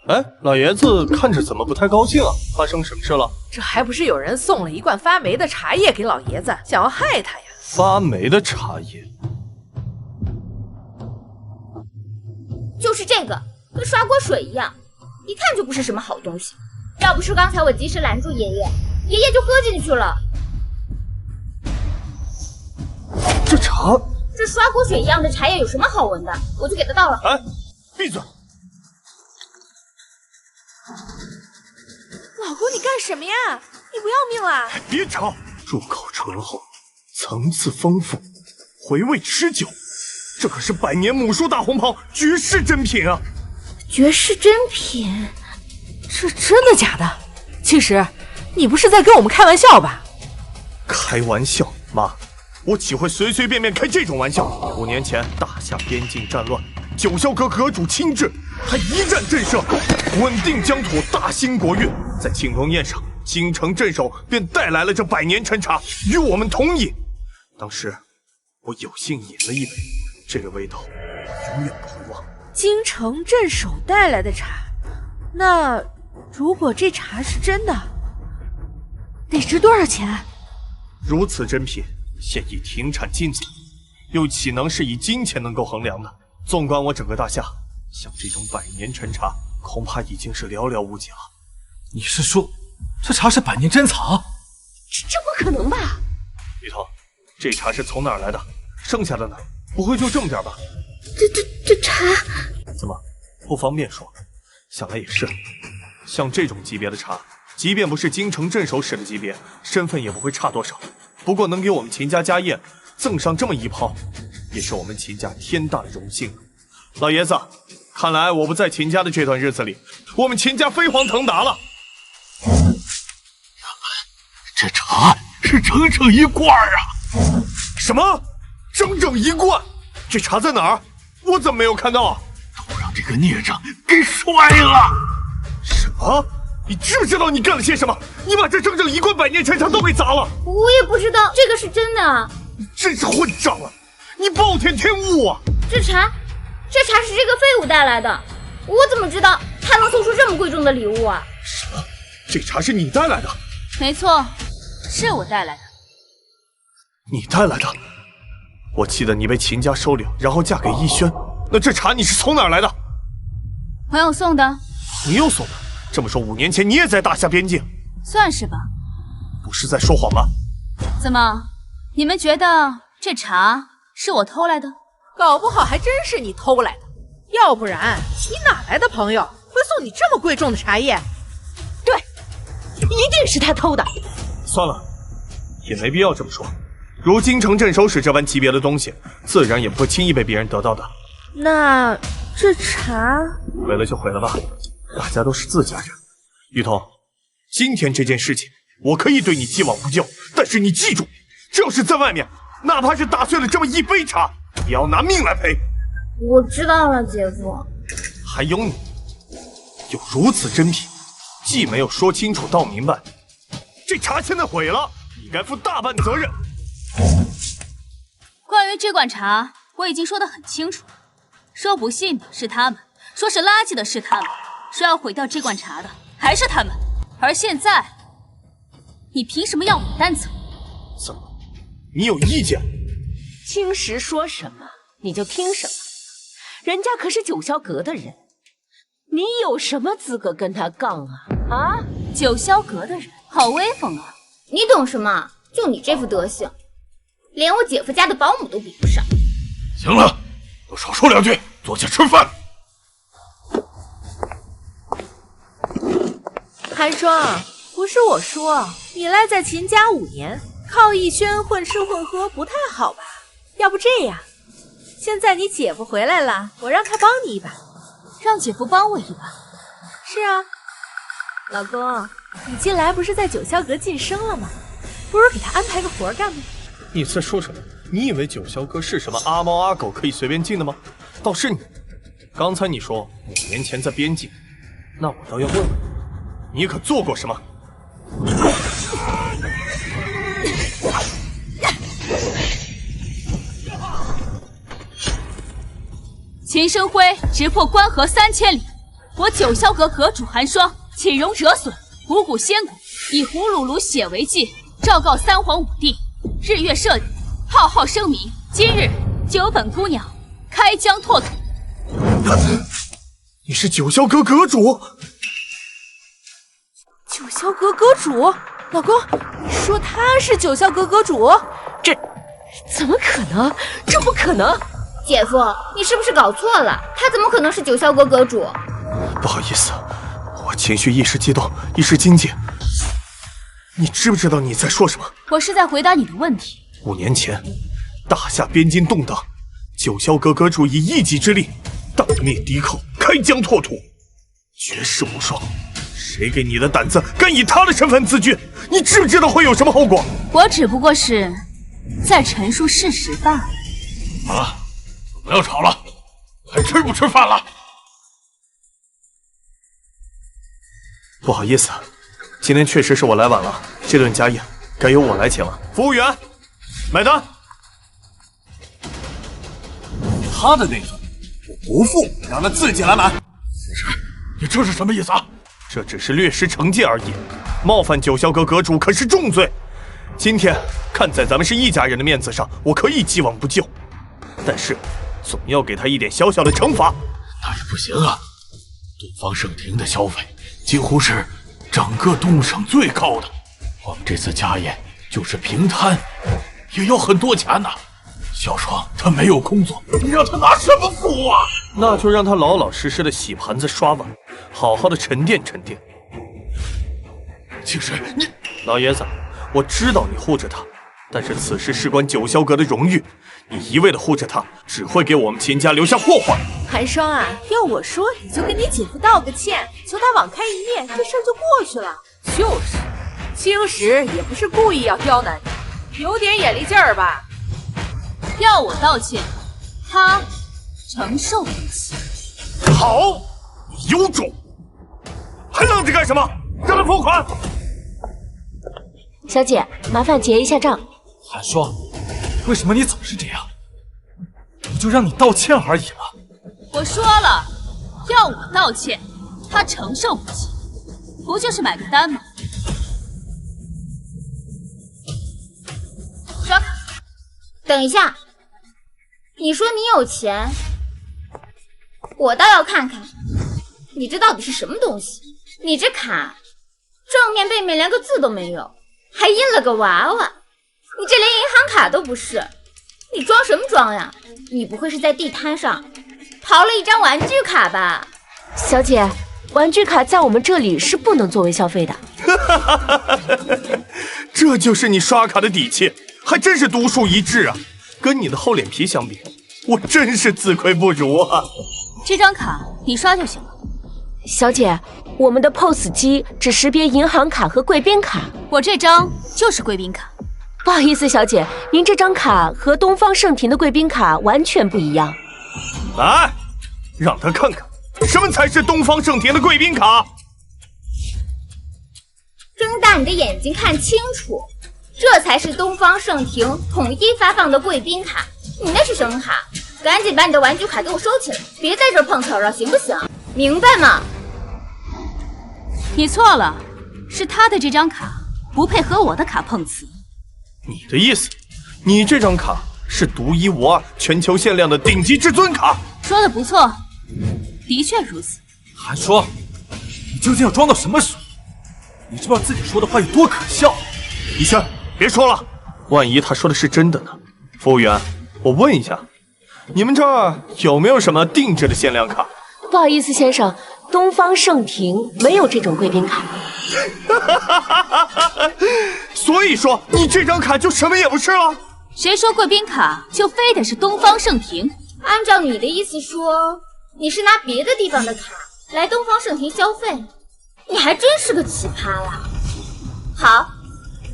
哎，老爷子看着怎么不太高兴啊？发生什么事了？这还不是有人送了一罐发霉的茶叶给老爷子，想要害他呀？发霉的茶叶？就是这个，跟刷锅水一样，一看就不是什么好东西。要不是刚才我及时拦住爷爷，爷爷就喝进去了。这茶，这刷锅水一样的茶叶有什么好闻的？我就给他倒了。哎，闭嘴！老公，你干什么呀？你不要命了？别吵！入口醇厚，层次丰富，回味持久，这可是百年母叔大红袍绝世珍品啊！绝世珍品？这真的假的？其实，你不是在跟我们开玩笑吧？开玩笑，妈，我岂会随随便便开这种玩笑？5年前大夏边境战乱，九霄阁阁主亲至，他一战震慑，稳定疆土，大兴国运。在庆功宴上，京城镇守便带来了这百年陈茶与我们同饮。当时我有幸饮了一杯，这个味道我永远不会忘。京城镇守带来的茶，那如果这茶是真的，得值多少钱？如此珍品，现已停产禁足，又岂能是以金钱能够衡量的？纵观我整个大夏，像这种百年陈茶，恐怕已经是寥寥无几了。你是说这茶是百年珍藏，这不可能吧？雨桐，这茶是从哪儿来的？剩下的呢？不会就这么点吧？这茶怎么不方便说？想来也是，像这种级别的茶，即便不是京城镇守使的级别，身份也不会差多少。不过能给我们秦家家宴赠上这么一泡，也是我们秦家天大的荣幸。老爷子，看来我不在秦家的这段日子里，我们秦家飞黄腾达了。这茶是整整一罐啊！什么？整整一罐？这茶在哪儿？我怎么没有看到？都让这个孽障给摔了！什么？你知不知道你干了些什么？你把这整整一罐百年陈茶都给砸了！我也不知道这个是真的。你真是混账啊！你暴殄天物啊！这茶是这个废物带来的，我怎么知道他能送出这么贵重的礼物啊？什么？这茶是你带来的？没错，是我带来的。你带来的？我记得你被秦家收留，然后嫁给逸轩。那这茶你是从哪儿来的？朋友送的。朋友送的？这么说5年前你也在大夏边境？算是吧。不是在说谎吧？怎么，你们觉得这茶是我偷来的？搞不好还真是你偷来的，要不然你哪来的朋友会送你这么贵重的茶叶？对，一定是他偷的。算了，也没必要这么说。如京城镇守使这般级别的东西，自然也不会轻易被别人得到的。那这茶毁了就毁了吧，大家都是自家人。雨桐，今天这件事情，我可以对你既往不咎，但是你记住，这要是在外面，哪怕是打碎了这么一杯茶，也要拿命来赔。我知道了，姐夫。还有你，有如此珍品，既没有说清楚道明白，这茶现在毁了，你该负大半责任。关于这罐茶，我已经说得很清楚了。说不信的是他们，说是垃圾的是他们，说要毁掉这罐茶的还是他们。而现在，你凭什么要我担责？怎么，你有意见？青石说什么你就听什么，人家可是九霄阁的人，你有什么资格跟他杠啊？啊，九霄阁的人好威风啊！你懂什么？就你这副德行，连我姐夫家的保姆都比不上。行了，都少说两句，坐下吃饭。寒霜，不是我说，你赖在秦家5年，靠逸轩混吃混喝不太好吧？要不这样，现在你姐夫回来了，我让他帮你一把。让姐夫帮我一把？是啊，老公，你近来不是在九霄阁晋升了吗？不如给他安排个活干吗？你在说什么？你以为九霄阁是什么阿猫阿狗可以随便进的吗？倒是你，刚才你说5年前在边境，那我倒要问问你可做过什么？秦生辉直破关河3000里，我九霄阁阁主寒霜岂容折损，五谷仙谷以胡鲁鲁血为祭，昭告3皇5帝，日月社稷，浩浩声明，今日就本姑娘开疆拓土。你是九霄阁阁主？九霄阁阁主？老公，你说他是九霄阁阁主？这怎么可能？这不可能！姐夫，你是不是搞错了？他怎么可能是九霄阁阁主？不好意思，我情绪一时激动，一时惊悸。你知不知道你在说什么？我是在回答你的问题。5年前，大夏边境动荡，九霄阁阁主以一己之力荡灭敌寇，开疆拓土，绝世无双。谁给你的胆子，敢以他的身份自居？你知不知道会有什么后果？我只不过是在陈述事实罢了。好了，不要吵了，还吃不吃饭了？不好意思，今天确实是我来晚了，这顿家宴该由我来请了。服务员，买单。他的那份我不付，让他自己来买。你这是什么意思啊？这只是略施惩戒而已，冒犯九霄阁阁主可是重罪。今天看在咱们是一家人的面子上，我可以既往不咎，但是总要给他一点小小的惩罚。那也不行啊！东方圣庭的消费几乎是整个东省最高的。我们这次家宴就是平摊，也要很多钱呐。小双他没有工作，你让他拿什么付啊？那就让他老老实实的洗盘子刷碗，好好的沉淀沉淀。其实你，老爷子，我知道你护着他，但是此事事关九霄阁的荣誉，你一味的护着他，只会给我们秦家留下祸患。寒霜啊，要我说，你就跟你姐夫道个歉，求他网开一面，这事儿就过去了。就是，青石也不是故意要刁难你，有点眼力劲儿吧？要我道歉，他承受不起。好，你有种！还愣着干什么？让他付款。小姐，麻烦结一下账。寒霜，为什么你总是这样？不就让你道歉而已吗？我说了，要我道歉，他承受不起，不就是买个单吗？刷卡。等一下，你说你有钱，我倒要看看你这到底是什么东西。你这卡正面背面连个字都没有，还印了个娃娃，你这连银行卡都不是，你装什么装呀？你不会是在地摊上淘了一张玩具卡吧？小姐，玩具卡在我们这里是不能作为消费的。这就是你刷卡的底气，还真是独树一帜啊！跟你的厚脸皮相比，我真是自愧不如啊！这张卡你刷就行了。小姐，我们的 POS 机只识别银行卡和贵宾卡，我这张就是贵宾卡。不好意思，小姐，您这张卡和东方盛庭的贵宾卡完全不一样。来，让他看看什么才是东方盛庭的贵宾卡。睁大你的眼睛看清楚，这才是东方盛庭统一发放的贵宾卡，你那是什么卡？赶紧把你的玩具卡给我收起来，别在这儿碰瓷了，行不行？明白吗？你错了，是他的这张卡不配和我的卡碰瓷。你的意思，你这张卡是独一无二、全球限量的顶级至尊卡？说的不错，的确如此。寒霜，你究竟要装到什么时候？你知不知道自己说的话有多可笑？逸轩，别说了，万一他说的是真的呢？服务员，我问一下，你们这儿有没有什么定制的限量卡？不好意思，先生，东方盛庭没有这种贵宾卡。所以说，你这张卡就什么也不是了？谁说贵宾卡就非得是东方盛庭？按照你的意思说，你是拿别的地方的卡来东方盛庭消费，你还真是个奇葩啦！好，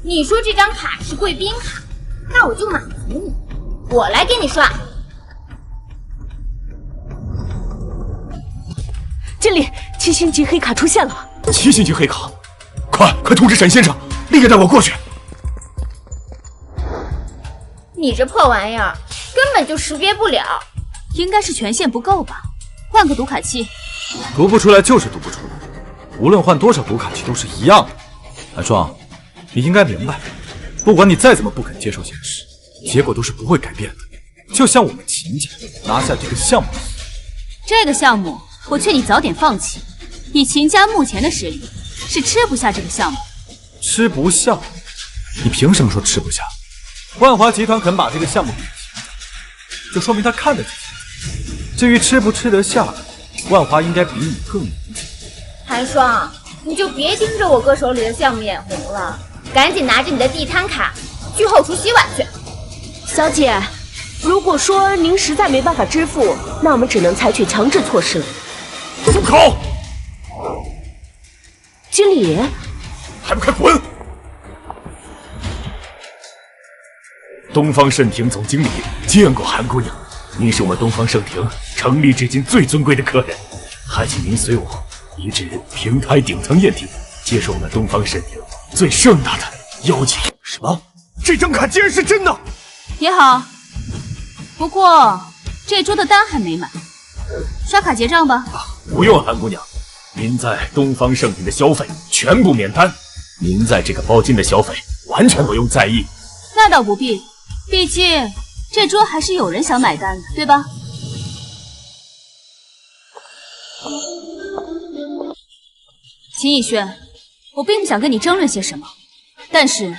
你说这张卡是贵宾卡，那我就满足你，我来给你刷。经理，7星级黑卡出现了。7星级黑卡，快通知沈先生，立刻带我过去。你这破玩意儿根本就识别不了，应该是权限不够吧？换个读卡器。读不出来就是读不出来，无论换多少读卡器都是一样的。寒霜，你应该明白，不管你再怎么不肯接受现实，结果都是不会改变的。就像我们秦家拿下这个项目，这个项目我劝你早点放弃。以秦家目前的实力，是吃不下这个项目。吃不下？你凭什么说吃不下？万华集团肯把这个项目给秦家，就说明他看得起秦家。至于吃不吃得下，万华应该比你更理解。寒霜，你就别盯着我哥手里的项目眼红了，赶紧拿着你的地摊卡去后厨洗碗去。小姐，如果说您实在没办法支付，那我们只能采取强制措施了。住口！经理，还不快滚！东方盛庭总经理见过韩姑娘，您是我们东方盛庭成立至今最尊贵的客人，还请您随我一至平台顶层宴厅，接受我们东方盛庭最盛大的邀请。什么？这张卡竟然是真的？也好，不过这桌的单还没满，刷卡结账吧。不用，韩姑娘，您在东方盛庭的消费全部免单，您在这个包间的消费完全不用在意。那倒不必，毕竟这桌还是有人想买单的，对吧？秦逸轩，我并不想跟你争论些什么，但是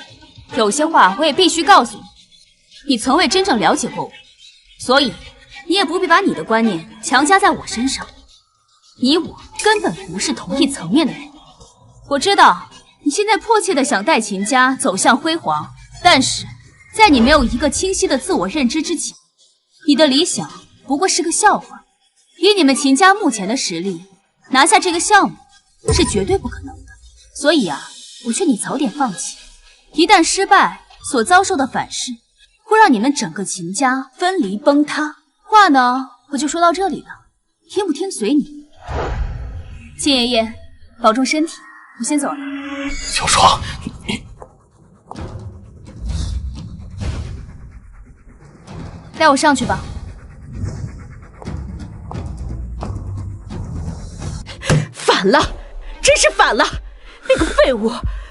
有些话我也必须告诉你。你从未真正了解过我，所以你也不必把你的观念强加在我身上。你我根本不是同一层面的人。我知道你现在迫切的想带秦家走向辉煌，但是在你没有一个清晰的自我认知之前，你的理想不过是个笑话。以你们秦家目前的实力，拿下这个项目是绝对不可能的。所以啊，我劝你早点放弃。一旦失败，所遭受的反噬会让你们整个秦家分离崩塌。话呢，我就说到这里了，听不听随你。秦爷爷，保重身体，我先走了。小双，你带我上去吧。反了，真是反了！那个废物，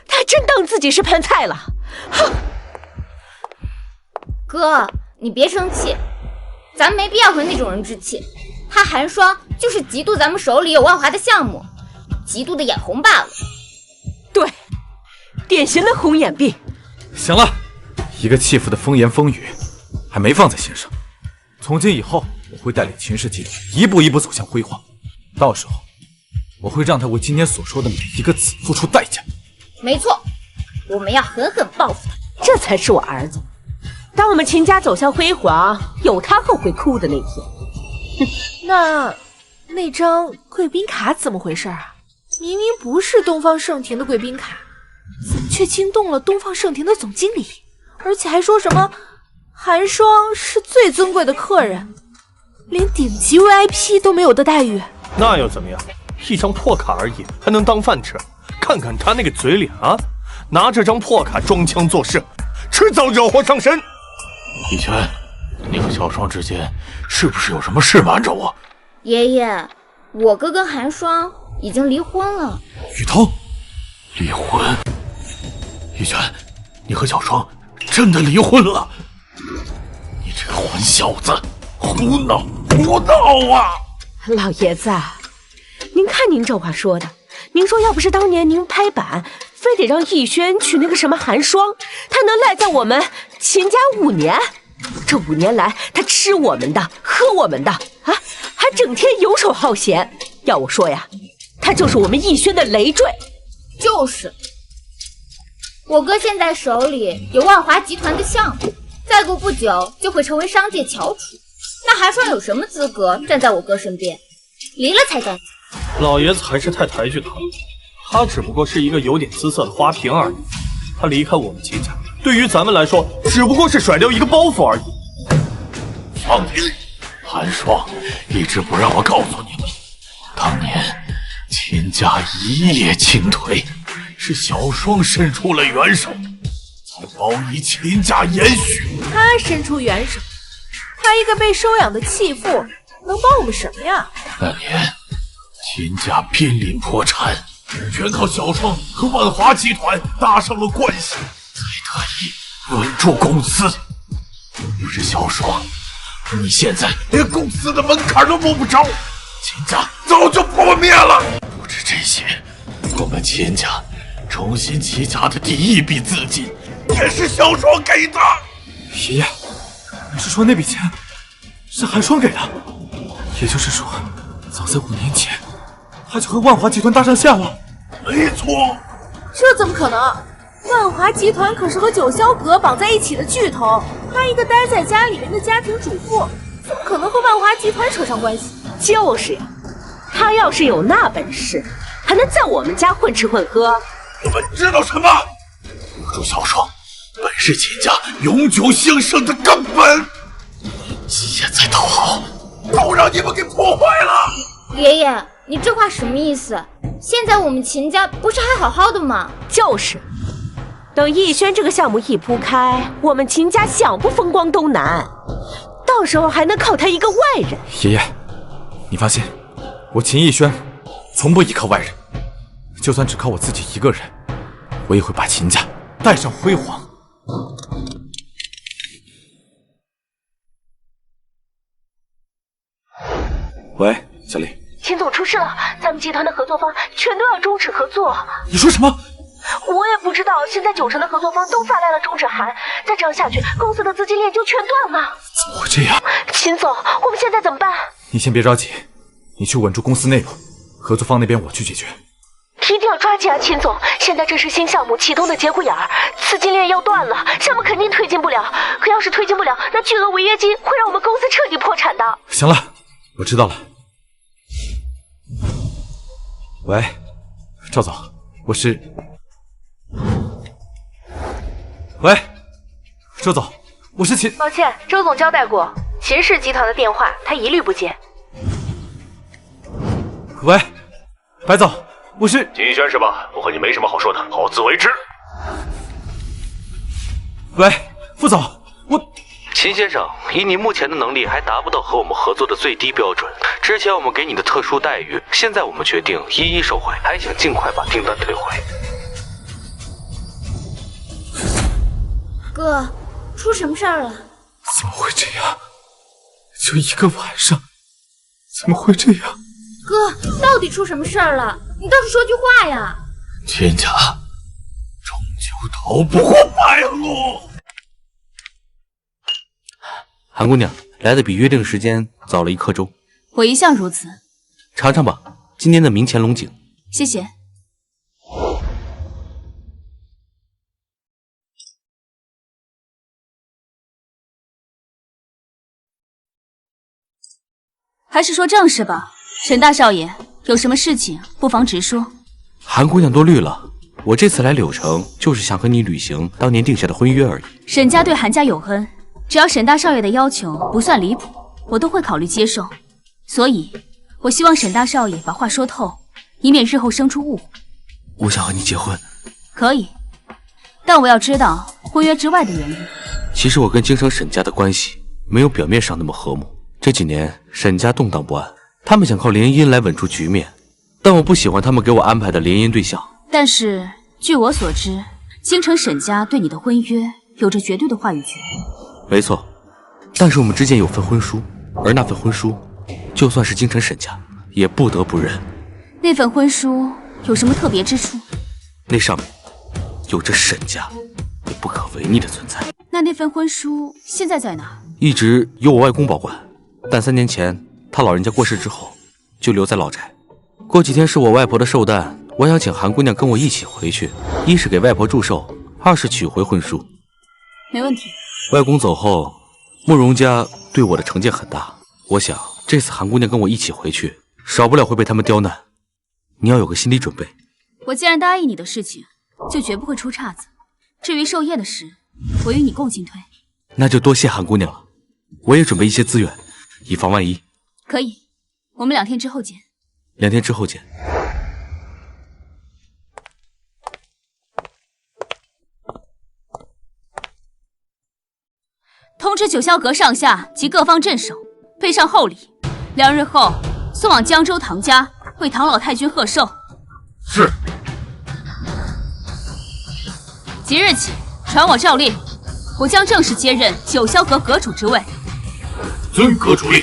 他还真当自己是盘菜了。哼！哥，你别生气，咱没必要和那种人置气。他寒霜就是嫉妒咱们手里有万华的项目，嫉妒的眼红罢了。对，典型的红眼病。行了，一个弃妇的风言风语还没放在心上。从今以后，我会带领秦氏集团一步一步走向辉煌，到时候我会让他为今天所说的每一个字付出代价。没错，我们要狠狠报复他，这才是我儿子。当我们秦家走向辉煌，有他后悔哭的那天。那张贵宾卡怎么回事啊？明明不是东方盛庭的贵宾卡，怎么却惊动了东方盛庭的总经理？而且还说什么寒霜是最尊贵的客人，连顶级 VIP 都没有的待遇。那又怎么样？一张破卡而已，还能当饭吃？看看他那个嘴脸啊，拿这张破卡装腔作势，迟早惹祸上身。逸轩，你和小双之间是不是有什么事瞒着我？爷爷，我哥跟寒霜已经离婚了。雨桐，离婚？逸轩，你和小双真的离婚了？你这个混小子，胡闹胡闹啊！老爷子，您看您这话说的，您说要不是当年您拍板，非得让逸轩娶那个什么寒霜，他能赖在我们秦家5年？这5年来，他吃我们的，喝我们的啊，还整天游手好闲。要我说呀，他就是我们逸轩的累赘。就是，我哥现在手里有万华集团的项目，再过不久就会成为商界翘楚。那寒霜有什么资格站在我哥身边？离了才干。老爷子还是太抬举他了，他只不过是一个有点姿色的花瓶而已。他离开我们秦家，对于咱们来说，只不过是甩掉一个包袱而已。放屁！寒霜一直不让我告诉你，当年秦家一夜倾颓，是小双伸出了援手，才保你秦家延续。他伸出援手，他一个被收养的弃妇，能帮我们什么呀？那年秦家濒临破产，全靠小双和万华集团搭上了关系，才得以稳住公司。不是小双，你现在连公司的门槛都摸不着，秦家早就破灭了。不止这些，我们秦家重新起家的第一笔资金也是小双给的。爷爷，你是说那笔钱是寒霜给的？也就是说，早在5年前，他就和万华集团搭上线了。没错。这怎么可能？万华集团可是和九霄阁绑在一起的巨头，他一个待在家里面的家庭主妇，怎么可能和万华集团扯上关系？就是呀，他要是有那本事，还能在我们家混吃混喝？你们知道什么？留住小双，本是秦家永久兴盛的根本。现在倒好，都让你们给破坏了。爷爷，你这话什么意思？现在我们秦家不是还好好的吗？就是，等逸轩这个项目一铺开，我们秦家想不风光都难。到时候还能靠他一个外人。爷爷，你放心，我秦逸轩从不依靠外人，就算只靠我自己一个人，我也会把秦家带上辉煌。喂，小丽。秦总出事了，咱们集团的合作方全都要终止合作。你说什么？我也不知道，现在90%的合作方都发来了终止函，再这样下去，公司的资金链就全断了。怎么会这样？秦总，我们现在怎么办？你先别着急，你去稳住公司内部，合作方那边我去解决。一定要抓紧啊，秦总！现在这是新项目启动的节骨眼儿，资金链要断了，项目肯定推进不了。可要是推进不了，那巨额违约金会让我们公司彻底破产的。行了，我知道了。喂，赵总，我是。喂，周总，我是秦。抱歉，周总交代过，秦氏集团的电话他一律不接。喂，白总。我是金轩是吧？我和你没什么好说的，好自为之。喂，副总，秦先生，以你目前的能力，还达不到和我们合作的最低标准。之前我们给你的特殊待遇，现在我们决定一一收回，还想尽快把订单退回。哥，出什么事儿了？怎么会这样？就一个晚上，怎么会这样？哥，到底出什么事儿了？你倒是说句话呀！秦家终究逃不过败路。韩姑娘来的比约定时间早了1刻钟，我一向如此。尝尝吧，今天的明乾龙井。谢谢。还是说正事吧，沈大少爷。有什么事情不妨直说。韩姑娘多虑了，我这次来柳城就是想和你履行当年定下的婚约而已。沈家对韩家有恩，只要沈大少爷的要求不算离谱，我都会考虑接受。所以，我希望沈大少爷把话说透，以免日后生出误会。我想和你结婚。可以，但我要知道婚约之外的原因。其实我跟京城沈家的关系没有表面上那么和睦，这几年沈家动荡不安。他们想靠联姻来稳住局面，但我不喜欢他们给我安排的联姻对象。但是据我所知，京城沈家对你的婚约有着绝对的话语权。没错，但是我们之间有份婚书，而那份婚书，就算是京城沈家也不得不认。那份婚书有什么特别之处？那上面有着沈家也不可违逆的存在。那份婚书现在在哪？一直由我外公保管，但3年前他老人家过世之后，就留在老宅。过几天是我外婆的寿诞，我想请韩姑娘跟我一起回去，一是给外婆祝寿，二是取回婚书。没问题。外公走后，慕容家对我的成见很大，我想这次韩姑娘跟我一起回去，少不了会被他们刁难。你要有个心理准备。我既然答应你的事情，就绝不会出岔子。至于寿宴的事，我与你共进退。那就多谢韩姑娘了，我也准备一些资源，以防万一。可以，我们2天之后见。2天之后见。通知九霄阁上下及各方镇守，配上厚礼，2日后送往江州唐家为唐老太君贺寿。是。即日起，传我诏令，我将正式接任九霄阁阁主之位。遵阁主令。